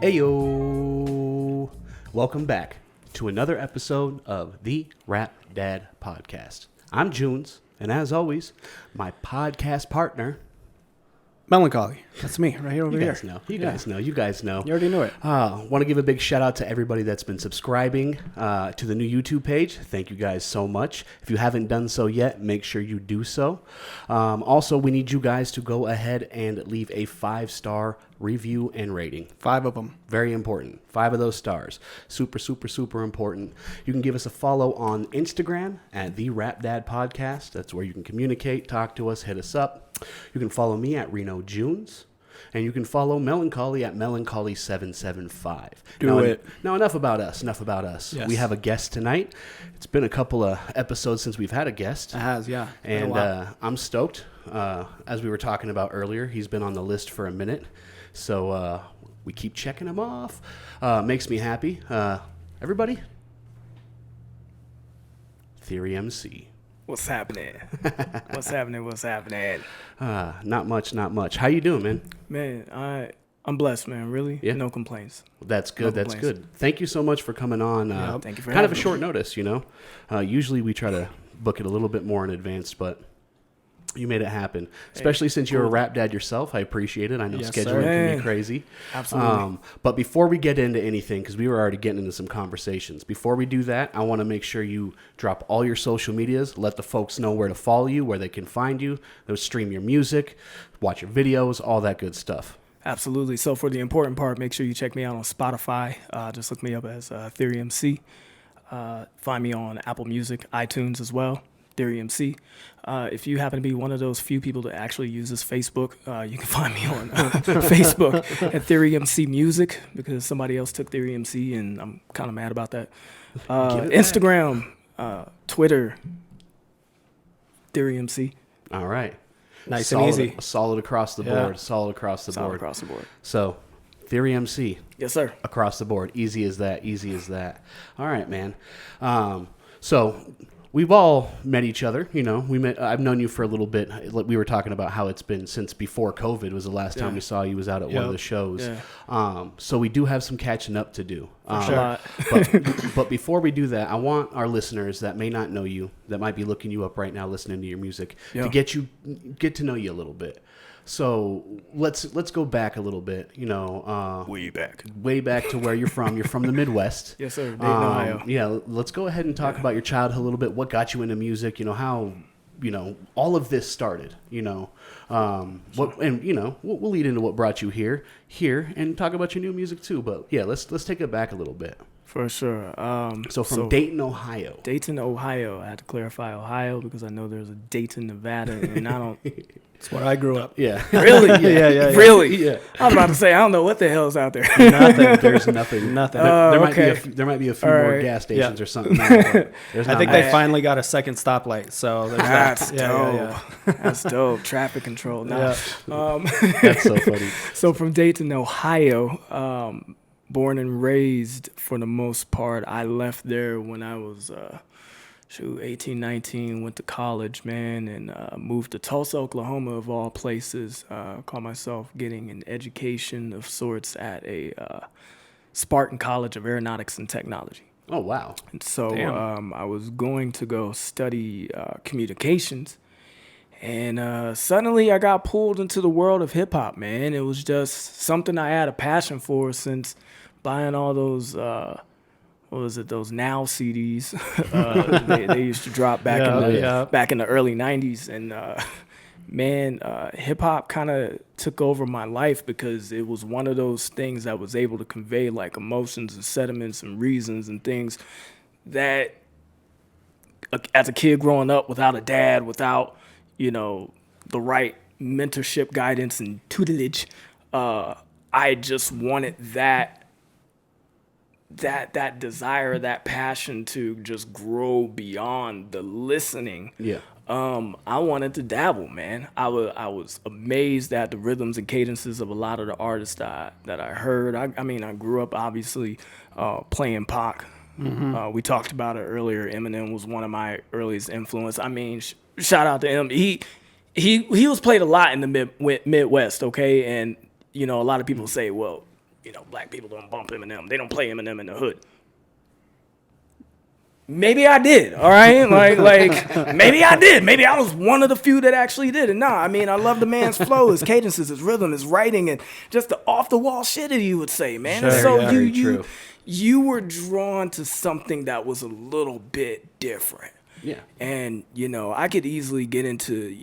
Ayo! Welcome back to another episode of the Rap Dad Podcast. I'm Junes, and as always, my podcast partner... Melancholy. That's me, right here over here. You guys know. You already knew it. Want to give a big shout out to everybody that's been subscribing to the new YouTube page. Thank you guys so much. If you haven't done so yet, make sure you do so. Also, we need you guys to go ahead and leave a 5-star review and rating. 5 of them. Very important. 5 of those stars. Super, super, super important. You can give us a follow on Instagram at the Rap Dad Podcast. That's where you can communicate, talk to us, hit us up. You can follow me at Reno Junes. And you can follow Melancholy at Melancholy775. Now, enough about us. Yes. We have a guest tonight. It's been a couple of episodes since we've had a guest. It has, yeah. And I'm stoked. As we were talking about earlier, he's been on the list for a minute. So we keep checking him off. Makes me happy. Everybody, TheoryMC. What's happening? What's happening? Not much. How you doing, man? Man, I'm blessed, man. Really, yeah. No complaints. That's good. That's good. Thank you so much for coming on. Thank you for kind of a having short me. notice, you know. Usually we try to book it a little bit more in advance, but you made it happen. Especially since you're a rap dad yourself. I appreciate it. I know scheduling can be crazy. Absolutely. But before we get into anything, because we were already getting into some conversations, before we do that, I want to make sure you drop all your social medias, let the folks know where to follow you, where they can find you, they'll stream your music, watch your videos, all that good stuff. Absolutely. So for the important part, make sure you check me out on Spotify. Just look me up as TheoryMC. Find me on Apple Music, iTunes as well. TheoryMC. If you happen to be one of those few people that actually uses Facebook, you can find me on Facebook at TheoryMC Music because somebody else took TheoryMC and I'm kind of mad about that. Instagram, Twitter, TheoryMC. All right. Nice solid, and easy. Solid across the board. Solid across the board. So, TheoryMC. Yes, sir. Across the board. Easy as that. All right, man. So... we've all met each other, you know. I've known you for a little bit. We were talking about how it's been since before COVID was the last time we saw you was out at one of the shows. Yeah. So we do have some catching up to do. Sure. But before we do that, I want our listeners that may not know you, that might be looking you up right now, listening to your music, to get to know you a little bit. So let's go back a little bit, you know. Way back to where you're from. You're from the Midwest. Yes, sir. Dayton, Ohio. Yeah, let's go ahead and talk about your childhood a little bit. What got you into music? You know how, you know, all of this started. You know, we'll lead into what brought you here, and talk about your new music too. But yeah, let's take it back a little bit. For sure. So Dayton, Ohio. Dayton, Ohio. I had to clarify Ohio because I know there's a Dayton, Nevada, and I don't. That's where I grew up. Yeah. Really? Yeah. Really? Yeah. I was about to say I don't know what the hell's out there. Nothing. There's nothing. There might be a few more gas stations or something. I think they finally got a second stoplight. So that's dope. That's dope. Traffic control. Nah. That's so funny. So from Dayton, Ohio. Born and raised for the most part. I left there when I was 18, 19, went to college, man, and moved to Tulsa, Oklahoma, of all places. Call myself getting an education of sorts at a Spartan College of Aeronautics and Technology. Oh, wow. And so I was going to go study communications. And suddenly I got pulled into the world of hip-hop, man. It was just something I had a passion for since buying all those, those Now CDs. They used to drop back in the early 90s. And, hip-hop kind of took over my life because it was one of those things that was able to convey, like, emotions and sentiments and reasons and things that, as a kid growing up without a dad, without... you know, the right mentorship, guidance, and tutelage. I just wanted that desire, that passion to just grow beyond the listening. Yeah. I wanted to dabble, man. I was amazed at the rhythms and cadences of a lot of the artists that I heard. I mean, I grew up obviously playing Pac. Mm-hmm. We talked about it earlier. Eminem was one of my earliest influence. I mean, shout out to him. He was played a lot in the Midwest, okay? And, you know, a lot of people say, well, black people don't bump Eminem. They don't play Eminem in the hood. Maybe I did, all right? Like maybe I did. Maybe I was one of the few that actually did it. I mean, I love the man's flow, his cadences, his rhythm, his writing, and just the off-the-wall shit that he would say, man. Sure, And so yeah. you were drawn to something that was a little bit different. Yeah. And, I could easily get into,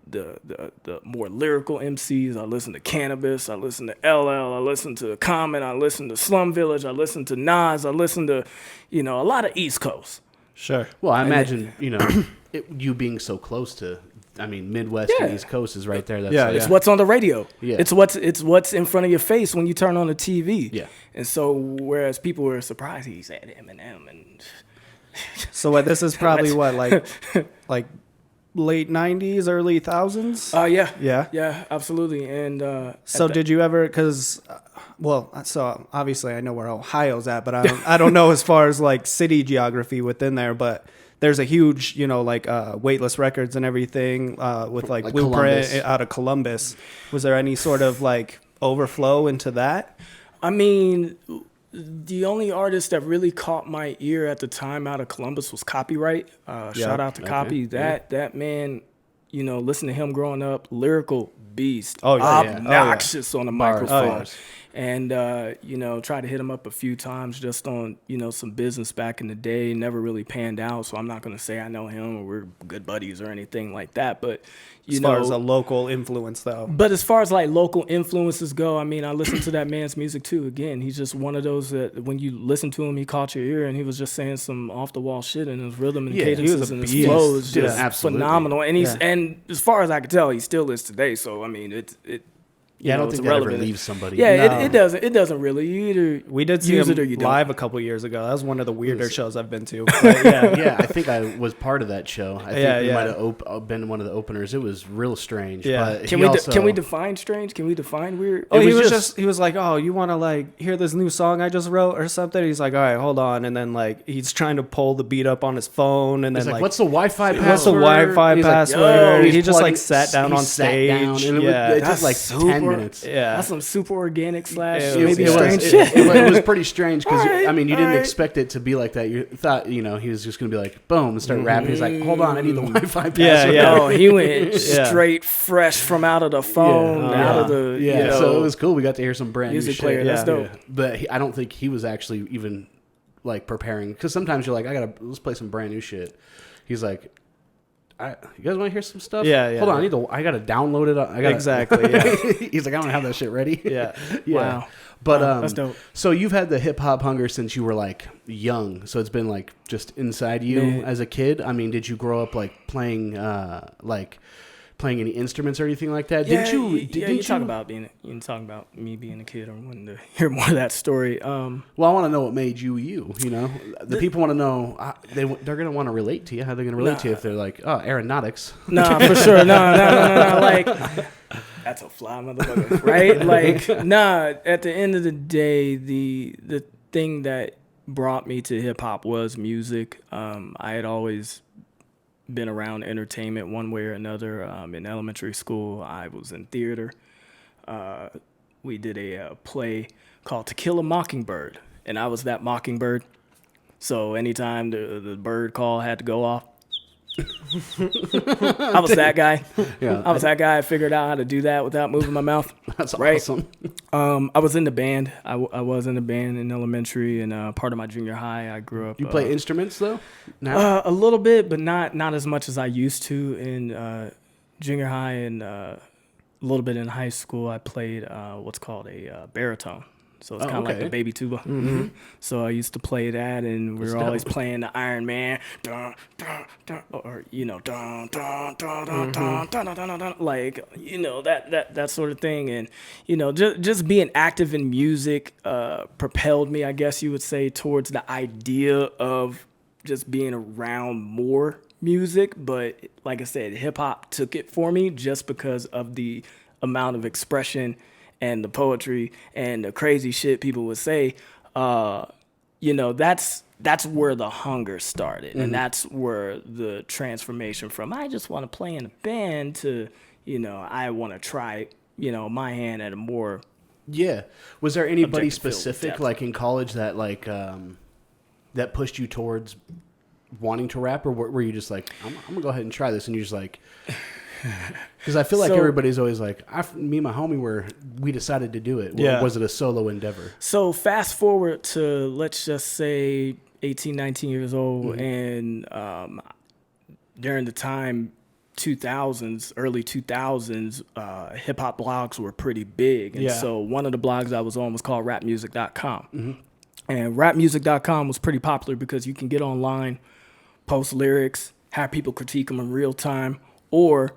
the more lyrical MCs. I listen to Cannabis, I listen to LL, I listen to Common, I listen to Slum Village, I listen to Nas, I listen to, a lot of East Coast. Sure. Well, I imagine, you being so close to, Midwest and East Coast is right there. That's Yeah, like, It's what's on the radio. Yeah. It's what's in front of your face when you turn on the TV. Yeah. And so whereas people were surprised he said Eminem and So this is probably like late 90s, early thousands? yeah. Yeah. Yeah, absolutely. And So did you ever, so obviously I know where Ohio's at, but I don't know as far as like city geography within there, but there's a huge, Weightless Records and everything with like Blueprint Columbus. out of Columbus. Was there any sort of like overflow into that? I mean, the only artist that really caught my ear at the time out of Columbus was Copyright. Shout out to Okay. Copy. That man, listen to him growing up, lyrical beast. Oh, yeah. Obnoxious on the microphone. bars. And, tried to hit him up a few times just on, some business back in the day. Never really panned out, so I'm not going to say I know him or we're good buddies or anything like that. But, As far as a local influence, though. But as far as like local influences go, I listen to that man's music too. Again, he's just one of those that when you listen to him, he caught your ear and he was just saying some off the wall shit and his rhythm and Yeah, he cadences was a and his beast. flow is Yeah, just absolutely. phenomenal. And and as far as I can tell, he still is today. So Yeah, I don't it's think that ever irrelevant. leaves somebody. Yeah, No. it doesn't really. You either We did see use him it or you don't. live a couple years ago. That was one of the weirder shows I've been to. But yeah. Yeah, I think I was part of that show. I think Yeah, we yeah. might have been one of the openers. It was real strange. Yeah. But Can we define strange? Can we define weird? Oh, It he was was he was like, oh, you want to like hear this new song I just wrote or something? He's like, all right, hold on. And then like he's trying to pull the beat up on his phone. And He's then like, like, what's the Wi-Fi password? what's the Wi-Fi He's like, password? "Yo," He he's just, like, plugging- sat down he on sat down, stage. and Yeah. it took That's like 10 super- minutes. Yeah. That's some super organic slash It maybe was- strange it- shit. It was pretty strange because All right, you didn't all right. expect it to be like that. You thought he was just gonna be like boom and start rapping. He's like, hold on, I need the Wi-Fi password. yeah. No, he went Yeah. straight fresh from out of the phone, Yeah. out of the Yeah, so it was cool. We got to hear some brand music new shit. player. That's Yeah. dope. But I don't think he was actually even like preparing because sometimes you're like, let's play some brand new shit. He's like, you guys want to hear some stuff? Yeah, yeah. Hold on, I gotta download it. Exactly, yeah. He's like, I don't have that shit ready. Yeah. Yeah. Wow. But Wow, that's dope. So you've had the hip hop hunger since you were like young. So it's been like just inside you Man. as a kid. Did you grow up like playing any instruments or anything like that? Yeah, Didn't you? you Didn't talk about me being a kid. I wanted to hear more of that story. Well, I want to know what made you. The people want to know. They're gonna want to relate to you. How are they gonna relate to you if they're like, oh, aeronautics? Nah, for sure. No. Like, that's a fly motherfucker, right? Like, nah. At the end of the day, the thing that brought me to hip hop was music. I had always been around entertainment one way or another. In elementary school, I was in theater. We did a play called To Kill a Mockingbird, and I was that mockingbird. So anytime the bird call had to go off, I was that guy. Yeah. I was that guy. I figured out how to do that without moving my mouth. That's right. awesome. I was in the band. I was in the band in elementary and part of my junior high. I grew up. You play instruments though? Now? A little bit, but not as much as I used to in junior high and a little bit in high school. I played what's called a baritone. So it's kind of like okay. the baby tuba. Mm-hmm. So I used to play that, and we were always playing the Iron Man, dun, dun, dun, or dun, dun, dun, dun, dun, dun, dun, dun, dun, like that sort of thing. And just being active in music propelled me, I guess you would say, towards the idea of just being around more music. But like I said, hip hop took it for me just because of the amount of expression and the poetry and the crazy shit people would say. That's where the hunger started. Mm-hmm. And that's where the transformation from I just want to play in a band to, I want to try, my hand at a more Yeah. Was there anybody Objective field specific, depth. like in college, that that pushed you towards wanting to rap, or were you just like, I'm gonna go ahead and try this, and you're just like, because I feel like So- everybody's always like, me and my homie we decided to do it. Yeah. Was it a solo endeavor? So fast forward to, let's just say 18, 19 years old, Mm-hmm. and during the time 2000s, early 2000s, hip hop blogs were pretty big. And Yeah. so one of the blogs I was on was called rapmusic.com. Mm-hmm. And rapmusic.com was pretty popular because you can get online, post lyrics, have people critique them in real time, or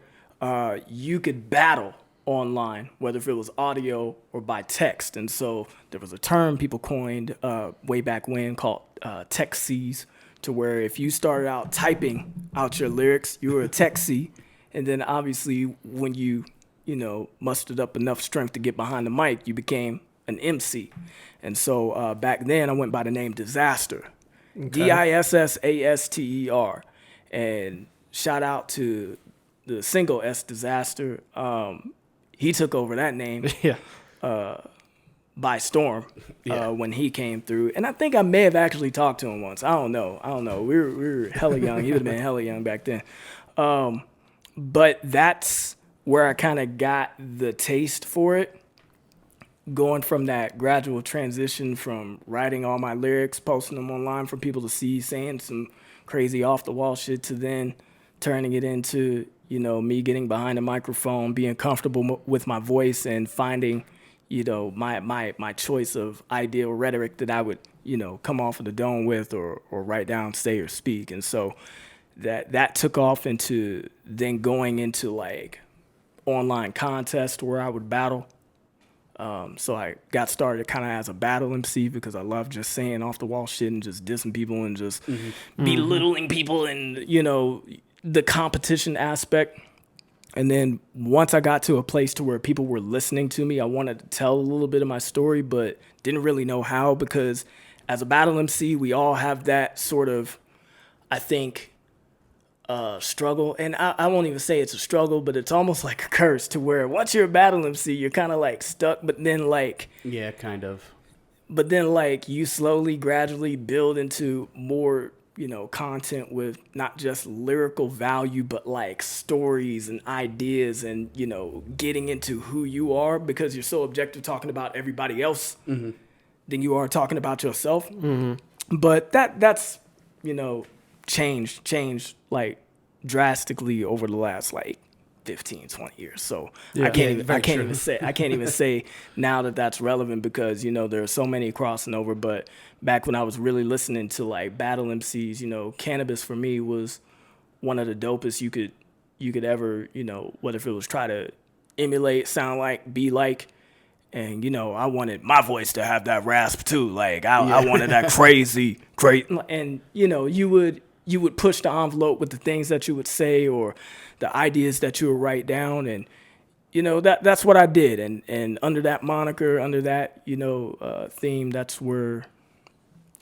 you could battle online, whether if it was audio or by text. And so there was a term people coined way back when called textcees, to where if you started out typing out your lyrics, you were a textcee. And then obviously when you mustered up enough strength to get behind the mic, you became an MC. And so back then I went by the name Disaster. Dissaster. And shout out to the single S Disaster. He took over that name Yeah. by storm Yeah. when he came through. And I think I may have actually talked to him once. I don't know. We were hella young. He would have been hella young back then. But that's where I kind of got the taste for it. Going from that gradual transition from writing all my lyrics, posting them online for people to see, saying some crazy off the wall shit, to then turning it into, me getting behind a microphone, being comfortable with my voice, and finding, my choice of ideal rhetoric that I would, come off of the dome with, or write down, say, or speak. And so that took off into then going into like online contests where I would battle. So I got started kind of as a battle MC because I love just saying off the wall shit and just dissing people and just belittling people and, the competition aspect. And then once I got to a place to where people were listening to me, I wanted to tell a little bit of my story, but didn't really know how, because as a battle MC, we all have that sort of, I think, struggle. And I won't even say it's a struggle, but it's almost like a curse, to where once you're a battle MC, you're kind of like stuck, but then like you slowly, gradually build into more, content with not just lyrical value, but like stories and ideas and, getting into who you are, because you're so objective talking about everybody else than you are talking about yourself. But that's, changed like drastically over the last like 15, 20 years. So I can't even say now that that's relevant, because, there are so many crossing over. But back when I was really listening to like battle MCs, Cannabis for me was one of the dopest you could ever, what if it was try to emulate, sound like, be like. And, I wanted my voice to have that rasp too. Like I wanted that crazy, great. And, you would push the envelope with the things that you would say or the ideas that you would write down. And, that's what I did. And under that moniker, under that, theme, that's where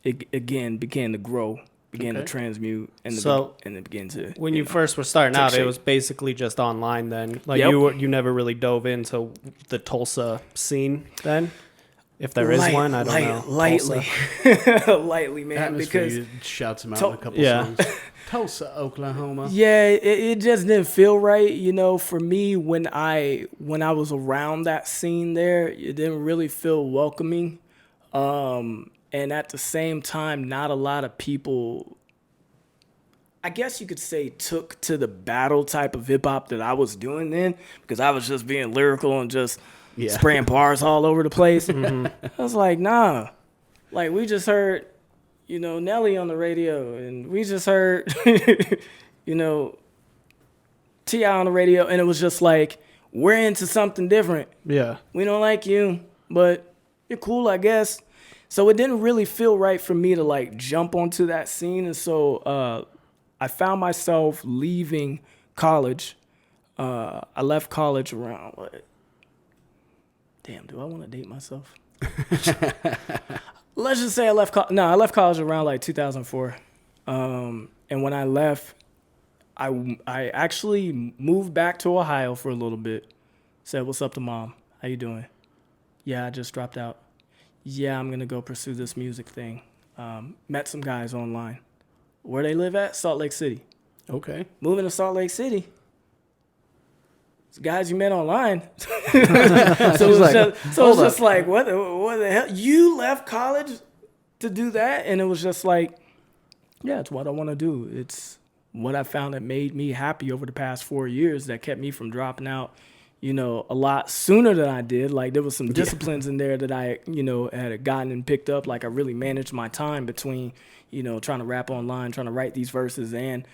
it again began to grow, began to transmute, and it began to. When you first were starting out, shape. it was basically just online then. Like Yep. you never really dove into the Tulsa scene then? If there is one, I don't know. Lightly. Tulsa. Lightly, man. Atmosphere, Because you shouts them out in a couple songs. Tulsa, Oklahoma. yeah, it just didn't feel right, for me when I was around that scene there. It didn't really feel welcoming. And at the same time, not a lot of people, I guess you could say, took to the battle type of hip hop that I was doing then, because I was just being lyrical and just spraying bars all over the place. I was like, nah, like we just heard, Nelly on the radio, and we just heard, T.I. on the radio, and it was just like, we're into something different. Yeah. We don't like you, but you're cool, I guess. So it didn't really feel right for me to like jump onto that scene. And so I found myself leaving college. I left college around, what? Damn, do I want to date myself? Let's just say I left college around like 2004. And when I left, I actually moved back to Ohio for a little bit. Said, "What's up to mom? How you doing?" Yeah, I just dropped out. Yeah, I'm going to go pursue this music thing. Met some guys online. Where they live at? Salt Lake City. Okay. Moving to Salt Lake City. It's guys you met online. so it's just like, what the hell? You left college to do that? And it was just like, yeah, it's what I want to do. It's what I found that made me happy over the past 4 years that kept me from dropping out, a lot sooner than I did. Like there was some disciplines in there that I, had gotten and picked up. Like I really managed my time between, trying to rap online, trying to write these verses and,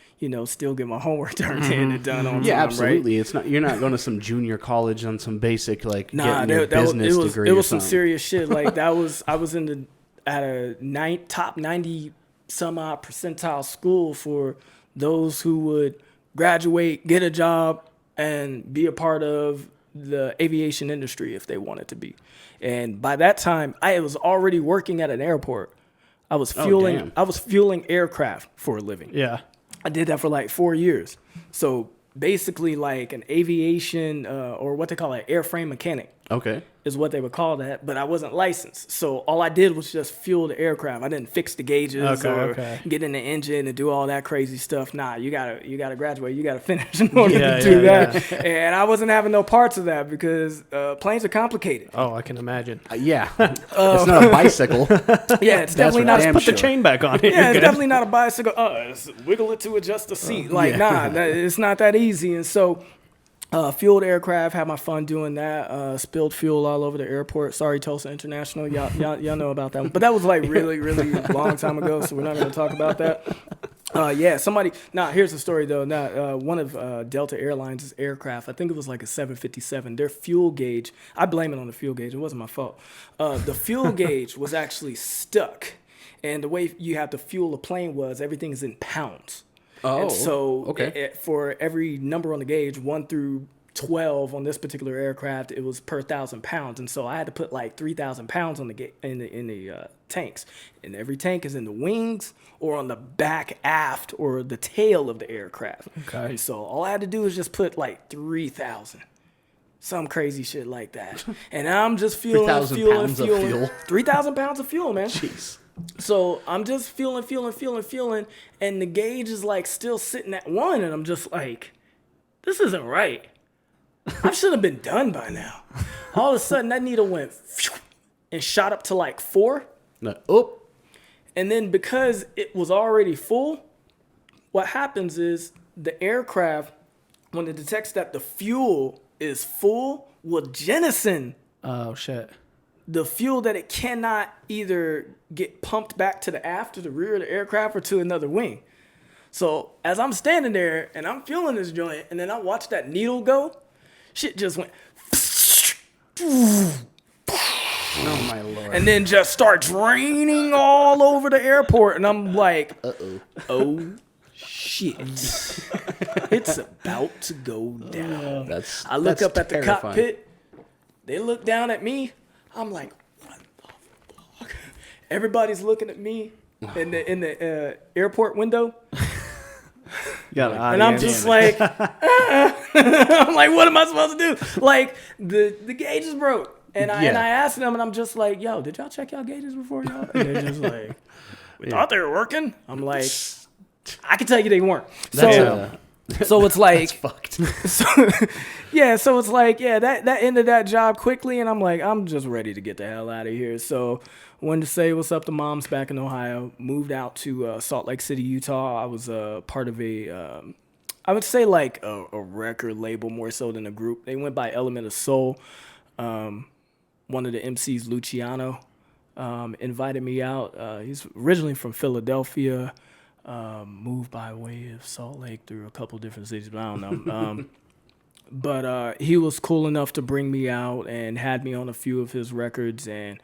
still get my homework turned in and done on time. Yeah, absolutely. Right? It's not, you're not going to some junior college on some basic, getting your it was degree. It was some serious shit. Like I was at a top 90 some odd percentile school for those who would graduate, get a job, and be a part of the aviation industry if they wanted to be. And by that time, I was already working at an airport. I was fueling aircraft for a living. Yeah. I did that for like 4 years. So basically like an aviation or what they call an airframe mechanic. Okay. Is what they would call that, but I wasn't licensed. So all I did was just fuel the aircraft. I didn't fix the gauges or get in the engine and do all that crazy stuff. Nah, you gotta graduate. You gotta finish in order to do that. Yeah. And I wasn't having no parts of that because planes are complicated. Oh, I can imagine. Yeah. It's not a bicycle. Yeah, it's definitely not. Put the chain back on it. Yeah, it's definitely not a bicycle. Wiggle it to adjust the seat. It's not that easy. And so fueled aircraft, had my fun doing that. Spilled fuel all over the airport. Sorry, Tulsa International. Y'all know about that one. But that was like really, really long time ago, so we're not going to talk about that. Here's the story though. One of Delta Airlines' aircraft, I think it was like a 757, their fuel gauge, I blame it on the fuel gauge. It wasn't my fault. The fuel gauge was actually stuck. And the way you have to fuel a plane was everything is in pounds. Oh, and so okay. For every number on the gauge, 1 through 12 on this particular aircraft, it was per 1,000 pounds. And so I had to put like 3,000 pounds on in the tanks. And every tank is in the wings or on the back aft or the tail of the aircraft. Okay. And so all I had to do was just put like 3,000. Some crazy shit like that. And I'm just fueling. 3,000 pounds of fuel. 3,000 pounds of fuel, man. Jeez. So I'm just fueling, and the gauge is like still sitting at 1, and I'm just like, this isn't right. I should have been done by now. All of a sudden, that needle went and shot up to like 4. And then because it was already full, what happens is the aircraft, when it detects that the fuel is full, will jettison. Oh, shit. The fuel that it cannot either get pumped back to the aft or the rear of the aircraft or to another wing. So as I'm standing there and I'm fueling this joint and then I watch that needle go, shit just went. Oh my Lord. And then just start draining all over the airport. And I'm like, oh shit. It's about to go down. I look up at the cockpit. They look down at me. I'm like, what the fuck? Everybody's looking at me in the airport window. And I'm just like, I'm like, what am I supposed to do? Like, the gauge is broke. And I asked them, and I'm just like, yo, did y'all check y'all gauges before y'all? And they're just like, we thought they were working. I'm like, I can tell you they weren't. So it's like, that's fucked. So it's like, that ended that job quickly, and I'm like, I'm just ready to get the hell out of here. So wanted to say what's up to moms back in Ohio. Moved out to Salt Lake City, Utah. I was part of I would say like a record label more so than a group. They went by Element of Soul. One of the MCs, Luciano, invited me out. He's originally from Philadelphia. Moved by way of Salt Lake through a couple different cities, but I don't know. But he was cool enough to bring me out and had me on a few of his records, and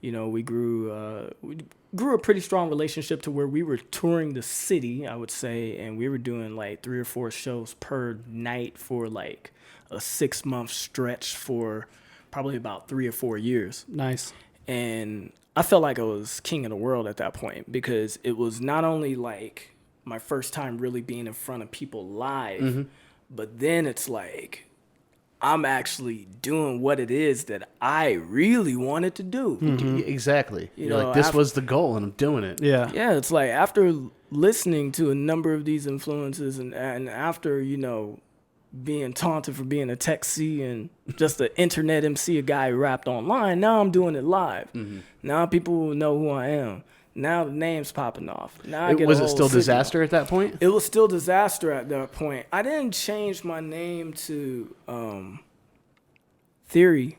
we grew a pretty strong relationship to where we were touring the city, I would say, and we were doing like 3 or 4 shows per night for like a 6-month stretch for probably about 3 or 4 years. Nice. And I felt like I was king of the world at that point because it was not only like my first time really being in front of people live, but then it's like I'm actually doing what it is that I really wanted to do. Exactly. You You're know, like, this after- was the goal, and I'm doing it. Yeah. Yeah, it's like after listening to a number of these influences and after, being taunted for being a textcee and just an internet MC, a guy who rapped online, now I'm doing it live. Now people will know who I am. Now the name's popping off. Now I get Was a it whole still signal. Disaster at that point? It was still Disaster at that point. I didn't change my name to Theory.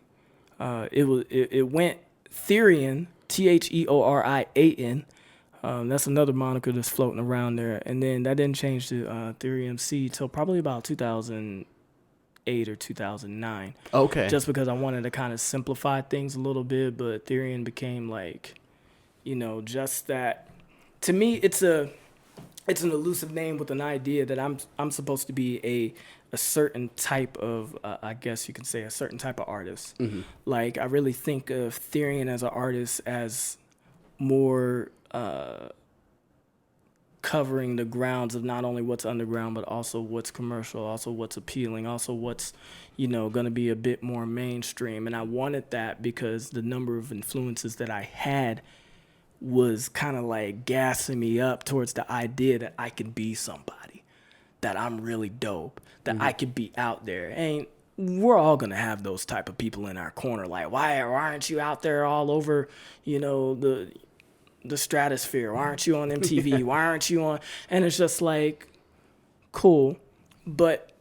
It went Theorian, TheoryAN. That's another moniker that's floating around there. And then that didn't change to TheoryMC till probably about 2008 or 2009. Okay. Just because I wanted to kind of simplify things a little bit, but Theorian became like, just that. To me, it's an elusive name with an idea that I'm supposed to be a certain type of, I guess you could say, a certain type of artist. Like, I really think of Theorian as an artist as more covering the grounds of not only what's underground, but also what's commercial, also what's appealing, also what's, going to be a bit more mainstream. And I wanted that because the number of influences that I had was kind of like gassing me up towards the idea that I could be somebody, that I'm really dope, that I could be out there. And we're all going to have those type of people in our corner. Like, why aren't you out there all over, the stratosphere? Why aren't you on MTV? Why aren't you on? And it's just like, cool. But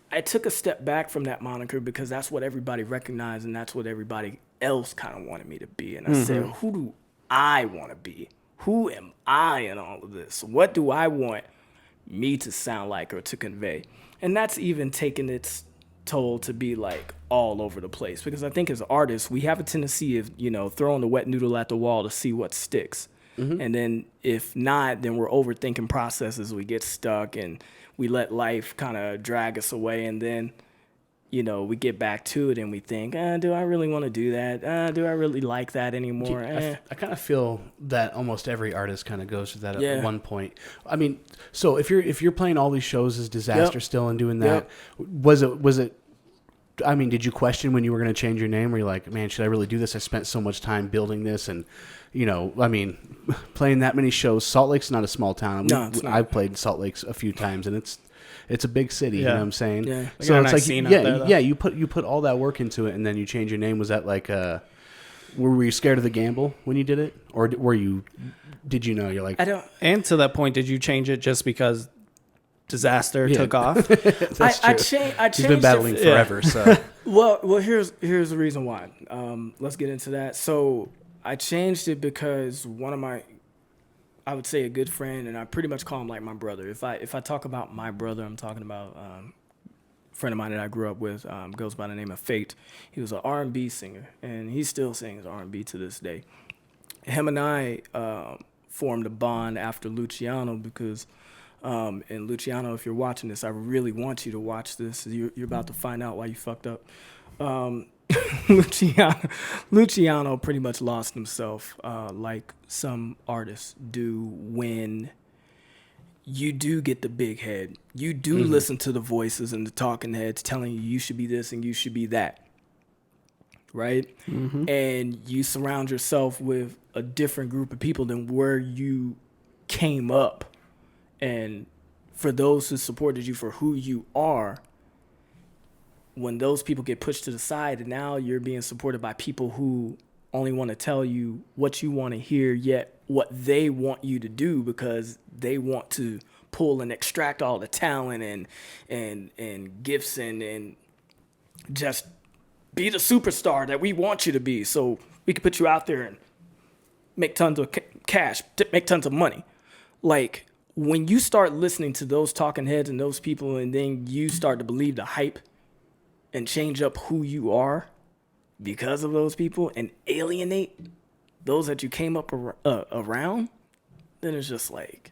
I took a step back from that moniker because that's what everybody recognized and that's what everybody else kind of wanted me to be. And I said, who do I want to be? Who am I in all of this? What do I want me to sound like or to convey? And that's even taken its toll to be like all over the place, because I think as artists, we have a tendency of, throwing the wet noodle at the wall to see what sticks. And then if not, then we're overthinking processes. We get stuck and we let life kind of drag us away. And then, we get back to it and we think, do I really want to do that? Do I really like that anymore? I kind of feel that almost every artist kind of goes through that Yeah. at one point. I mean, so if you're playing all these shows as Disaster still and doing that, was it? I mean, did you question when you were going to change your name? Were you like, man, should I really do this? I spent so much time building this, and I mean, playing that many shows. Salt Lake's not a small town. No, it's not. I've played Salt Lake a few times, and it's a big city. You know what I'm saying? Yeah. They So got a it's nice like, scene out there, though. you put all that work into it, and then you change your name. Was that like, were you scared of the gamble when you did it, or did you know? You're like, I don't. And to that point, did you change it just because Disaster took off? that's I true. changed. He's been battling it. forever, so. Well, here's the reason why. Let's get into that. So I changed it because one of my, I would say a good friend, and I pretty much call him like my brother. If I talk about my brother, I'm talking about a friend of mine that I grew up with, goes by the name of Fate. He was an R&B singer, and he still sings R&B to this day. Him and I formed a bond after Luciano because, and Luciano, if you're watching this, I really want you to watch this. You're about to find out why you fucked up. Luciano pretty much lost himself, like some artists do when you do get the big head. You do listen to the voices and the talking heads telling you should be this and you should be that. Right? And you surround yourself with a different group of people than where you came up. And for those who supported you for who you are, when those people get pushed to the side and now you're being supported by people who only want to tell you what you want to hear, yet what they want you to do because they want to pull and extract all the talent and gifts and just be the superstar that we want you to be so we can put you out there and make tons of cash, make tons of money. Like, when you start listening to those talking heads and those people and then you start to believe the hype and change up who you are because of those people and alienate those that you came up around, then it's just like,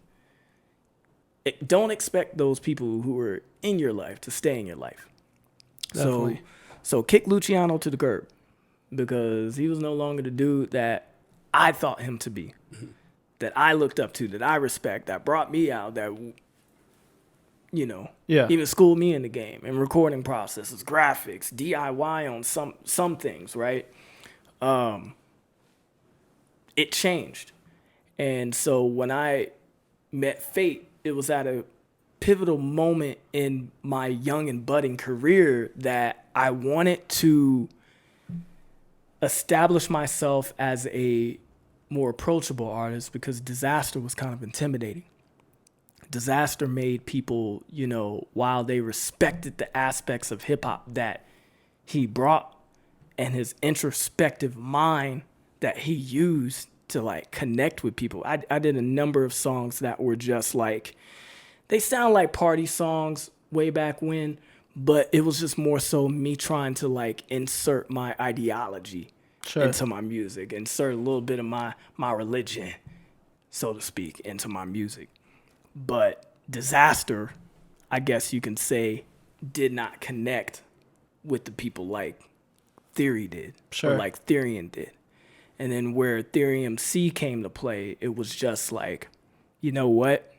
don't expect those people who are in your life to stay in your life. Definitely. So kick Luciano to the curb because he was no longer the dude that I thought him to be, that I looked up to, that I respect, that brought me out, that, even schooled me in the game and recording processes, graphics, DIY on some things, right? It changed. And so when I met Fate, it was at a pivotal moment in my young and budding career that I wanted to establish myself as a more approachable artist because Disaster was kind of intimidating. Disaster made people, while they respected the aspects of hip hop that he brought and his introspective mind that he used to like connect with people. I did a number of songs that were just like, they sound like party songs way back when, but it was just more so me trying to like insert my ideology into my music, insert a little bit of my religion, so to speak, into my music. But Disaster, I guess you can say, did not connect with the people like Theory did, or like Therian did. And then where TheoryMC came to play, it was just like, you know what?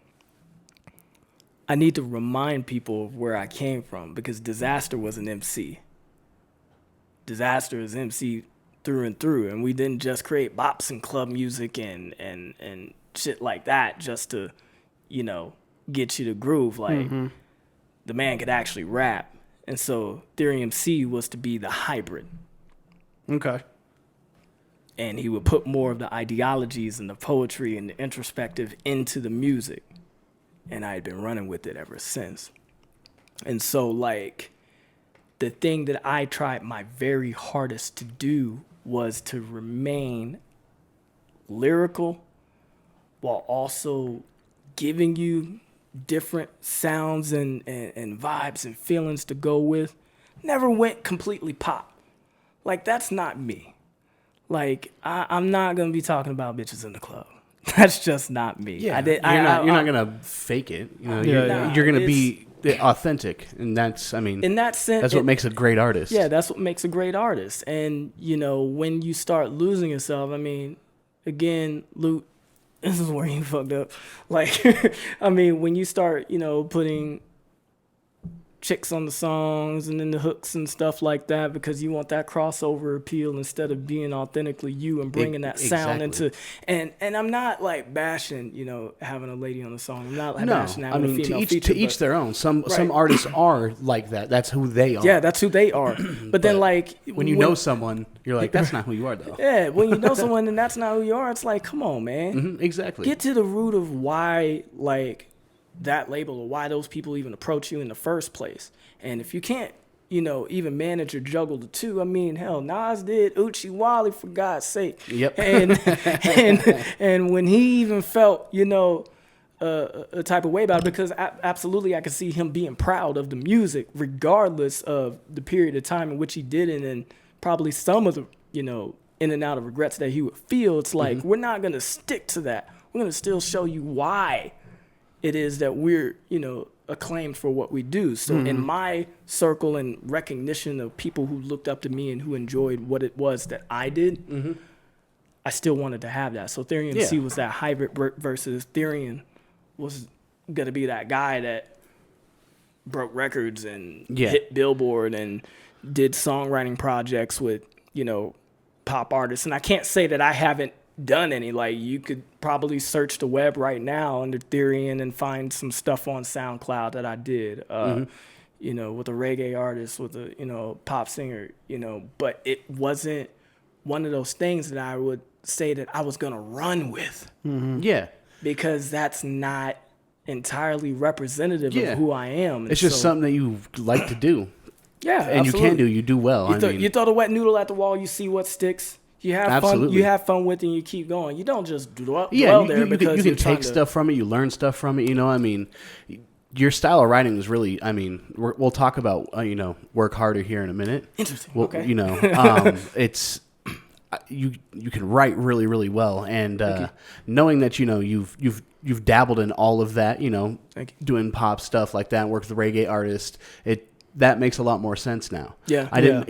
I need to remind people of where I came from because Disaster was an MC. Disaster is MC through and through. And we didn't just create bops and club music and shit like that just to, get you to groove. Like, the man could actually rap. And so TheoryMC was to be the hybrid. Okay. And he would put more of the ideologies and the poetry and the introspective into the music. And I had been running with it ever since. And so, like, the thing that I tried my very hardest to do was to remain lyrical while also giving you different sounds and vibes and feelings to go with. Never went completely pop. Like, that's not me. Like, I'm not going to be talking about bitches in the club. That's just not me. Yeah, you're not going to fake it. You're going to be authentic. And that's, in that sense, that's what makes a great artist. Yeah, that's what makes a great artist. And, when you start losing yourself, again, Luke, this is where you fucked up. Like, when you start, putting chicks on the songs and then the hooks and stuff like that because you want that crossover appeal instead of being authentically you and bringing that sound into and I'm not like bashing having a lady on the song. I'm not bashing having a female feature, to each their own. Some artists are like that. That's who they are. Yeah, that's who they are. But then like when you know someone, you're like, that's not who you are though. Yeah, when you know someone and that's not who you are, it's like, come on, man. Mm-hmm, exactly. Get to the root of why like that label or why those people even approach you in the first place. And if you can't, even manage or juggle the two, hell, Nas did Uchi Wally for God's sake. Yep. And when he even felt, a type of way about it, because absolutely I could see him being proud of the music, regardless of the period of time in which he did it, and probably some of the, in and out of regrets that he would feel. It's like, we're not going to stick to that. We're going to still show you why it is that we're, acclaimed for what we do. So in my circle and recognition of people who looked up to me and who enjoyed what it was that I did, I still wanted to have that. So TheoryMC was that hybrid versus Therian was going to be that guy that broke records and hit Billboard and did songwriting projects with, pop artists. And I can't say that I haven't done any. Like, you could probably search the web right now under Therian and find some stuff on SoundCloud that I did, with a reggae artist, with a, pop singer, but it wasn't one of those things that I would say that I was going to run with. Yeah. Because that's not entirely representative of who I am. And it's just something that you like to do. Yeah, and absolutely. You do well. You throw the wet noodle at the wall, you see what sticks. You have fun. You have fun with it, and you keep going. You don't just dwell there because you can take stuff from it. You learn stuff from it. Your style of writing is really. We'll talk about work harder here in a minute. Interesting. Well, okay. It's you can write really really well, and knowing that you've dabbled in all of that, doing pop stuff like that, work with reggae artists, that makes a lot more sense now. Yeah. I didn't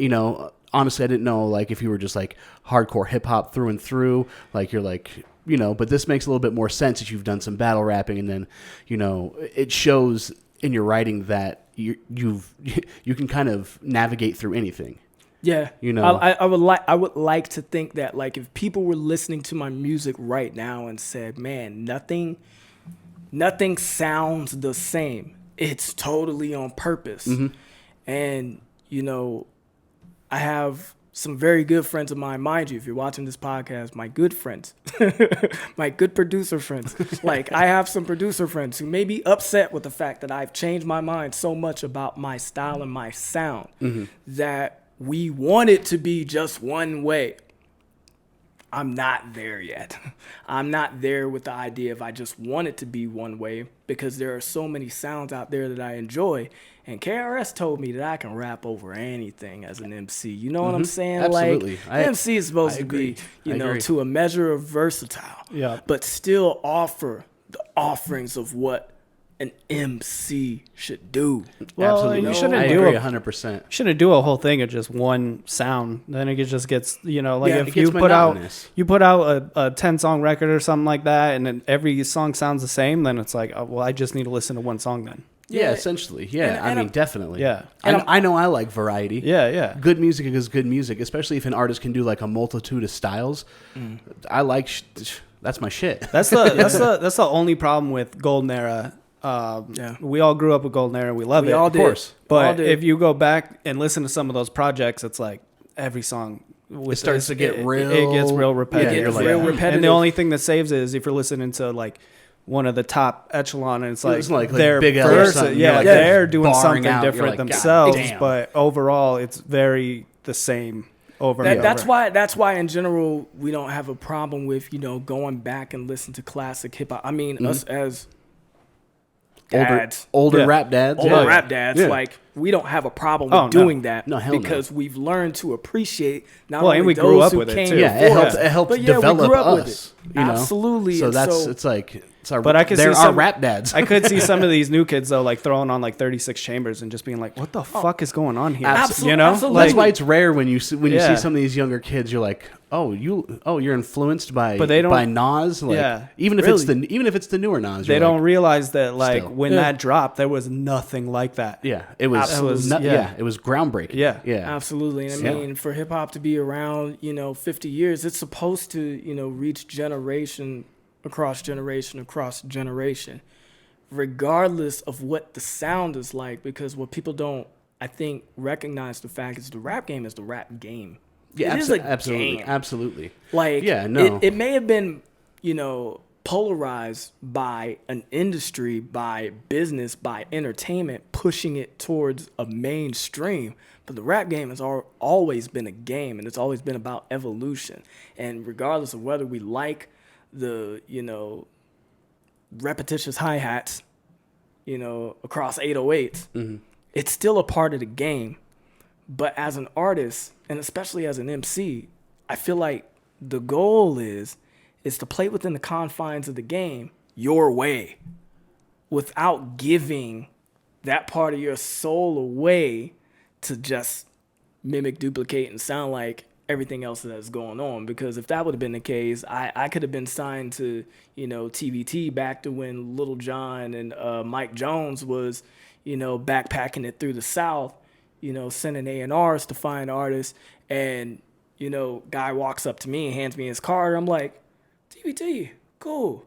honestly, I didn't know, like, if you were just, like, hardcore hip-hop through and through, like, you're, like, but this makes a little bit more sense that you've done some battle rapping, and then, it shows in your writing that you can kind of navigate through anything. Yeah, You know. I would like to think that, like, if people were listening to my music right now and said, "Man, nothing sounds the same. It's totally on purpose." Mm-hmm. And I have some very good friends of mine. Mind you, if you're watching this podcast, my good friends, my good producer friends. Like, I have some producer friends who may be upset with the fact that I've changed my mind so much about my style and my sound that we want it to be just one way. I'm not there yet. I'm not there with the idea of I just want it to be one way, because there are so many sounds out there that I enjoy. And KRS told me that I can rap over anything as an MC. You know what I'm saying? Absolutely. Like, MC is supposed to agree. be, I agree. to a measure of versatile. Yeah. But still offer the offerings of what an MC should do. Well, Absolutely. you shouldn't I do agree a- 100%. Shouldn't do a whole thing of just one sound. Then it just gets, like Yeah, if it you gets put out monotonous. a 10-song record or something like that, and then every song sounds the same, then it's like, oh, well, I just need to listen to one song then. Yeah, essentially. Yeah, And I mean, I'm- definitely. Yeah. I know I like variety. Yeah. Good music is good music, especially if an artist can do like a multitude of styles. I like that's my shit. That's the only problem with Golden Era. We all grew up with Golden Era. We love We it, all of did. course. We all But did. if you go back and listen to some of those projects, it's like every song. It starts to get real. It gets real repetitive. It gets real repetitive. And the only thing that saves it is if you're listening to like one of the top echelon, and it's like their Big L or verse, something. yeah, You're like they're doing barring something out. You're different like, God themselves. damn. But overall, it's very the same over and That's over. That's why in general we don't have a problem with going back and listen to classic hip hop. I mean, us as dads, older Yeah. rap dads. older yeah. rap dads, Yeah. like, we don't have a problem Oh, with no. doing that. No, hell no. because we've learned to appreciate not Well, only and we those grew up who with it, came too. Yeah, before it helps. us, It helps but yeah, we develop grew up with us. it. Absolutely. So And that's so- it's like it's our. But I could they're see our some rap dads. I could see some of these new kids though, like throwing on like 36 chambers and just being like, "What the fuck is going on here?" Absolutely. You know, Absolutely. That's why it's rare when you see Yeah. some of these younger kids. You're like, you're influenced by But they don't- by Nas. Like, Yeah. even if Really. it's the newer Nas, they you're don't like, realize that like Still. when Yeah. that dropped, there was nothing like that. Yeah, it was. Absolutely. It was groundbreaking. Yeah. yeah. Absolutely. And I Yeah. mean, for hip hop to be around, 50 years, it's supposed to, reach generation, across generation, regardless of what the sound is like. Because what people don't, I think, recognize the fact is the rap game is the rap game. Yeah, It is a absolutely, game. absolutely. Like, Yeah, no. it may have been, polarized by an industry, by business, by entertainment, pushing it towards a mainstream. But the rap game has always been a game, and it's always been about evolution. And regardless of whether we like the, repetitious hi-hats, across 808s, it's still a part of the game. But as an artist, and especially as an MC, I feel like the goal is to play within the confines of the game your way without giving that part of your soul away to just mimic, duplicate, and sound like everything else that's going on. Because if that would have been the case, I could have been signed to, TVT back to when Little John and Mike Jones was, backpacking it through the South, sending A&Rs to find artists. And, guy walks up to me and hands me his card. I'm like, TVT, cool.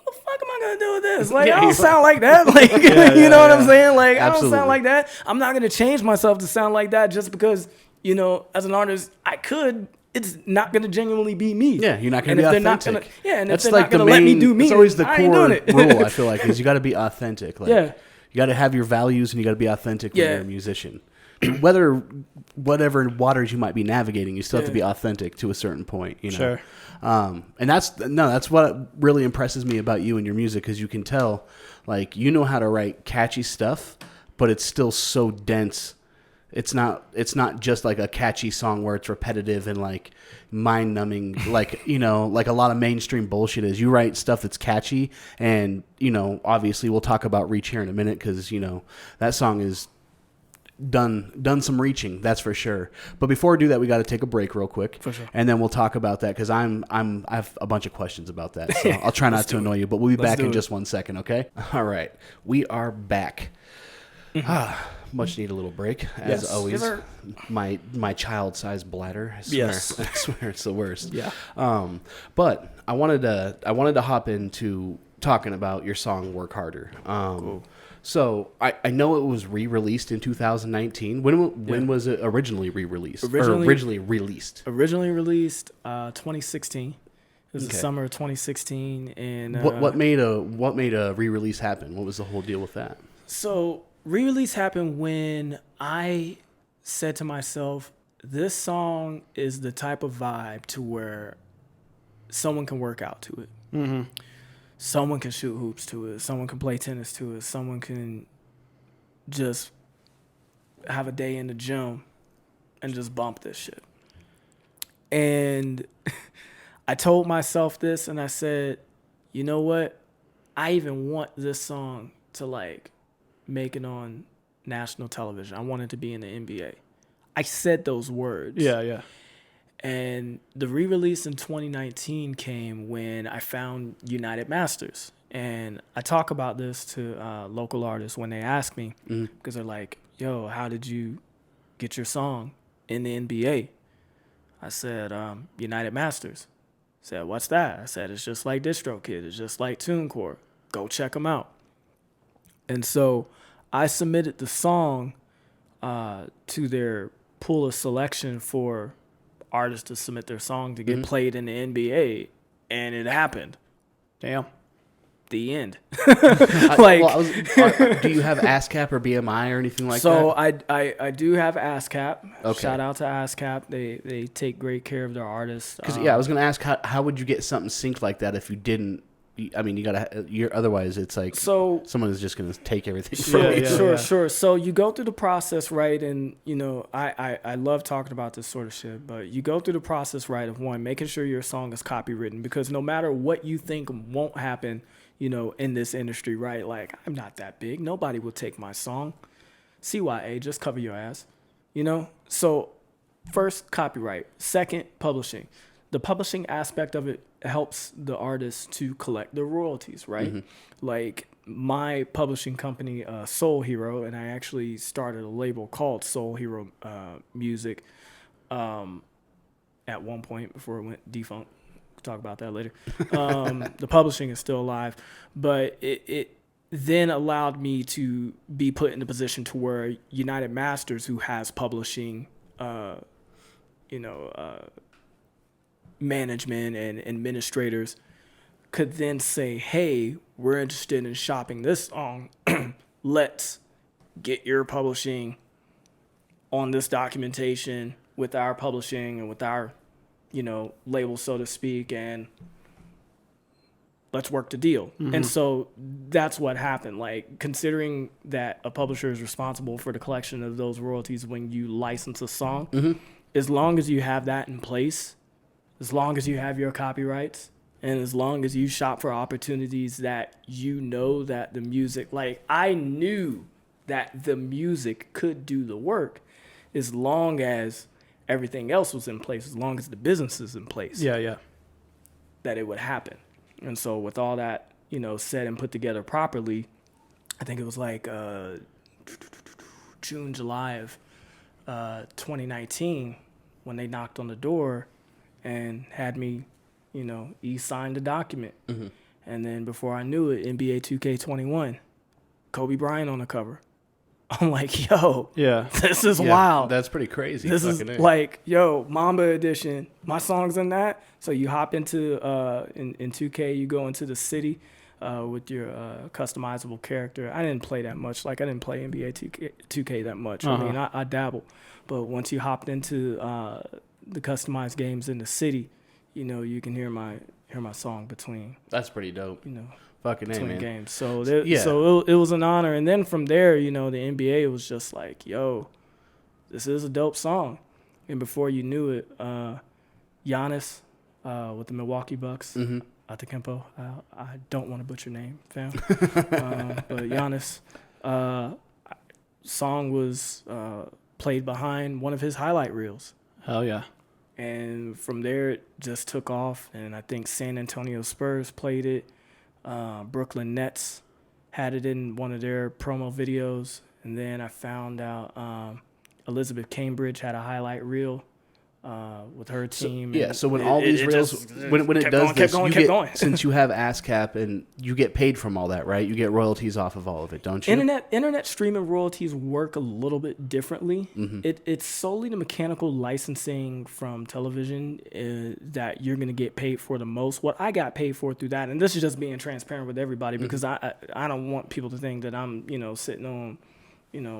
What the fuck am I gonna do with this? Like, I don't sound like that. Like, you know what I'm saying? Like, I don't Absolutely. sound like that. I'm not gonna change myself to sound like that just because, as an artist, I could. It's not gonna genuinely be me. Yeah, you're not And going to be if they're authentic. not gonna, yeah, and that's if they're like not gonna let me do me, It's always the I ain't core doing it. rule. I feel like is you got to be authentic. Like, Yeah. you got to have your values and you got to be authentic when Yeah. you're a musician. Whatever waters you might be navigating, you still have to Yeah. be authentic to a certain point. Sure. And that's what really impresses me about you and your music, because you can tell, like, you know how to write catchy stuff, but it's still so dense. It's not just like a catchy song where it's repetitive and like mind numbing, like, like a lot of mainstream bullshit is. You write stuff that's catchy, and, obviously we'll talk about Reach here in a minute, because, that song is done some reaching, that's for sure. But before we do that, we got to take a break real quick, For sure. and then we'll talk about that because I have a bunch of questions about that. So I'll try not to annoy you, but we'll be back in just 1 second, okay? All right, we are back. Much need a little break, as always. My child-sized bladder. I swear, Yes. I swear it's the worst. Yeah. But I wanted to hop into talking about your song "Work Harder." Cool. So I know it was re-released in 2019. When was it originally re-released? Originally released. Originally released 2016. It was the summer of 2016, and What made a re-release happen? What was the whole deal with that? So re-release happened when I said to myself, this song is the type of vibe to where someone can work out to it. Mm-hmm. Someone can shoot hoops to it. Someone can play tennis to it. Someone can just have a day in the gym and just bump this shit. And I told myself this, and I said, you know what? I even want this song to like make it on national television. I want it to be in the NBA. I said those words. Yeah. And the re-release in 2019 came when I found United Masters. And I talk about this to local artists when they ask me, because they're like, yo, how did you get your song in the NBA? I said, United Masters. I said, what's that? I said, it's just like DistroKid. It's just like TuneCore. Go check them out. And so I submitted the song to their pool of selection for artists to submit their song to get played in the NBA, and it happened. Damn. The end. Do you have ASCAP or BMI or anything like that? So I do have ASCAP. Okay. Shout out to ASCAP. They take great care of their artists. Because I was going to ask how would you get something synced like that if you didn't? I mean, otherwise it's like someone is just going to take everything from you. Sure. So you go through the process, right? And, you know, I love talking about this sort of shit, but you go through the process, right, of one, making sure your song is copywritten, because no matter what you think won't happen, you know, in this industry, right? Like, I'm not that big. Nobody will take my song. CYA, just cover your ass, you know? So first, copyright. Second, publishing. The publishing aspect of it helps the artist to collect the royalties, right? Mm-hmm. Like my publishing company, Soul Hero, and I actually started a label called Soul Hero Music at one point before it went defunct. We'll talk about that later. The publishing is still alive, but it then allowed me to be put in a position to where United Masters, who has publishing, management and administrators, could then say, hey, we're interested in shopping this song. Let's get your publishing on this documentation with our publishing and with our, label, so to speak, and let's work the deal. Mm-hmm. And so that's what happened. Like, considering that a publisher is responsible for the collection of those royalties when you license a song, as long as you have that in place, as long as you have your copyrights, and as long as you shop for opportunities that you know that the music, like I knew that the music could do the work as long as everything else was in place, as long as the business is in place. Yeah. That it would happen. And so with all that, said and put together properly, I think it was like June, July of 2019 when they knocked on the door and had me, e-signed the document. Mm-hmm. And then before I knew it, NBA 2K21, Kobe Bryant on the cover. I'm like, yo, this is wild. That's pretty crazy. This is like, yo, Mamba edition. My song's in that. So you hop into, in 2K, you go into the city with your customizable character. I didn't play that much. Like, I didn't play NBA 2K that much. Uh-huh. I mean, I dabble. But once you hopped into the customized games in the city, you can hear my song between. That's pretty dope. Fucking between man. Games. So so it was an honor. And then from there, the NBA was just like, yo, this is a dope song. And before you knew it, Giannis with the Milwaukee Bucks, Atakempo, I don't want to butcher your name, fam. But Giannis song was played behind one of his highlight reels. Hell yeah. And from there, it just took off. And I think San Antonio Spurs played it. Brooklyn Nets had it in one of their promo videos. And then I found out Elizabeth Cambridge had a highlight reel with her team. So when all these reels, when it does this, you get, since you have ASCAP and you get paid from all that, right? You get royalties off of all of it, don't you? Internet streaming royalties work a little bit differently. It's solely the mechanical licensing from television that you're going to get paid for the most. What I got paid for through that, and this is just being transparent with everybody, because I don't want people to think that I'm sitting on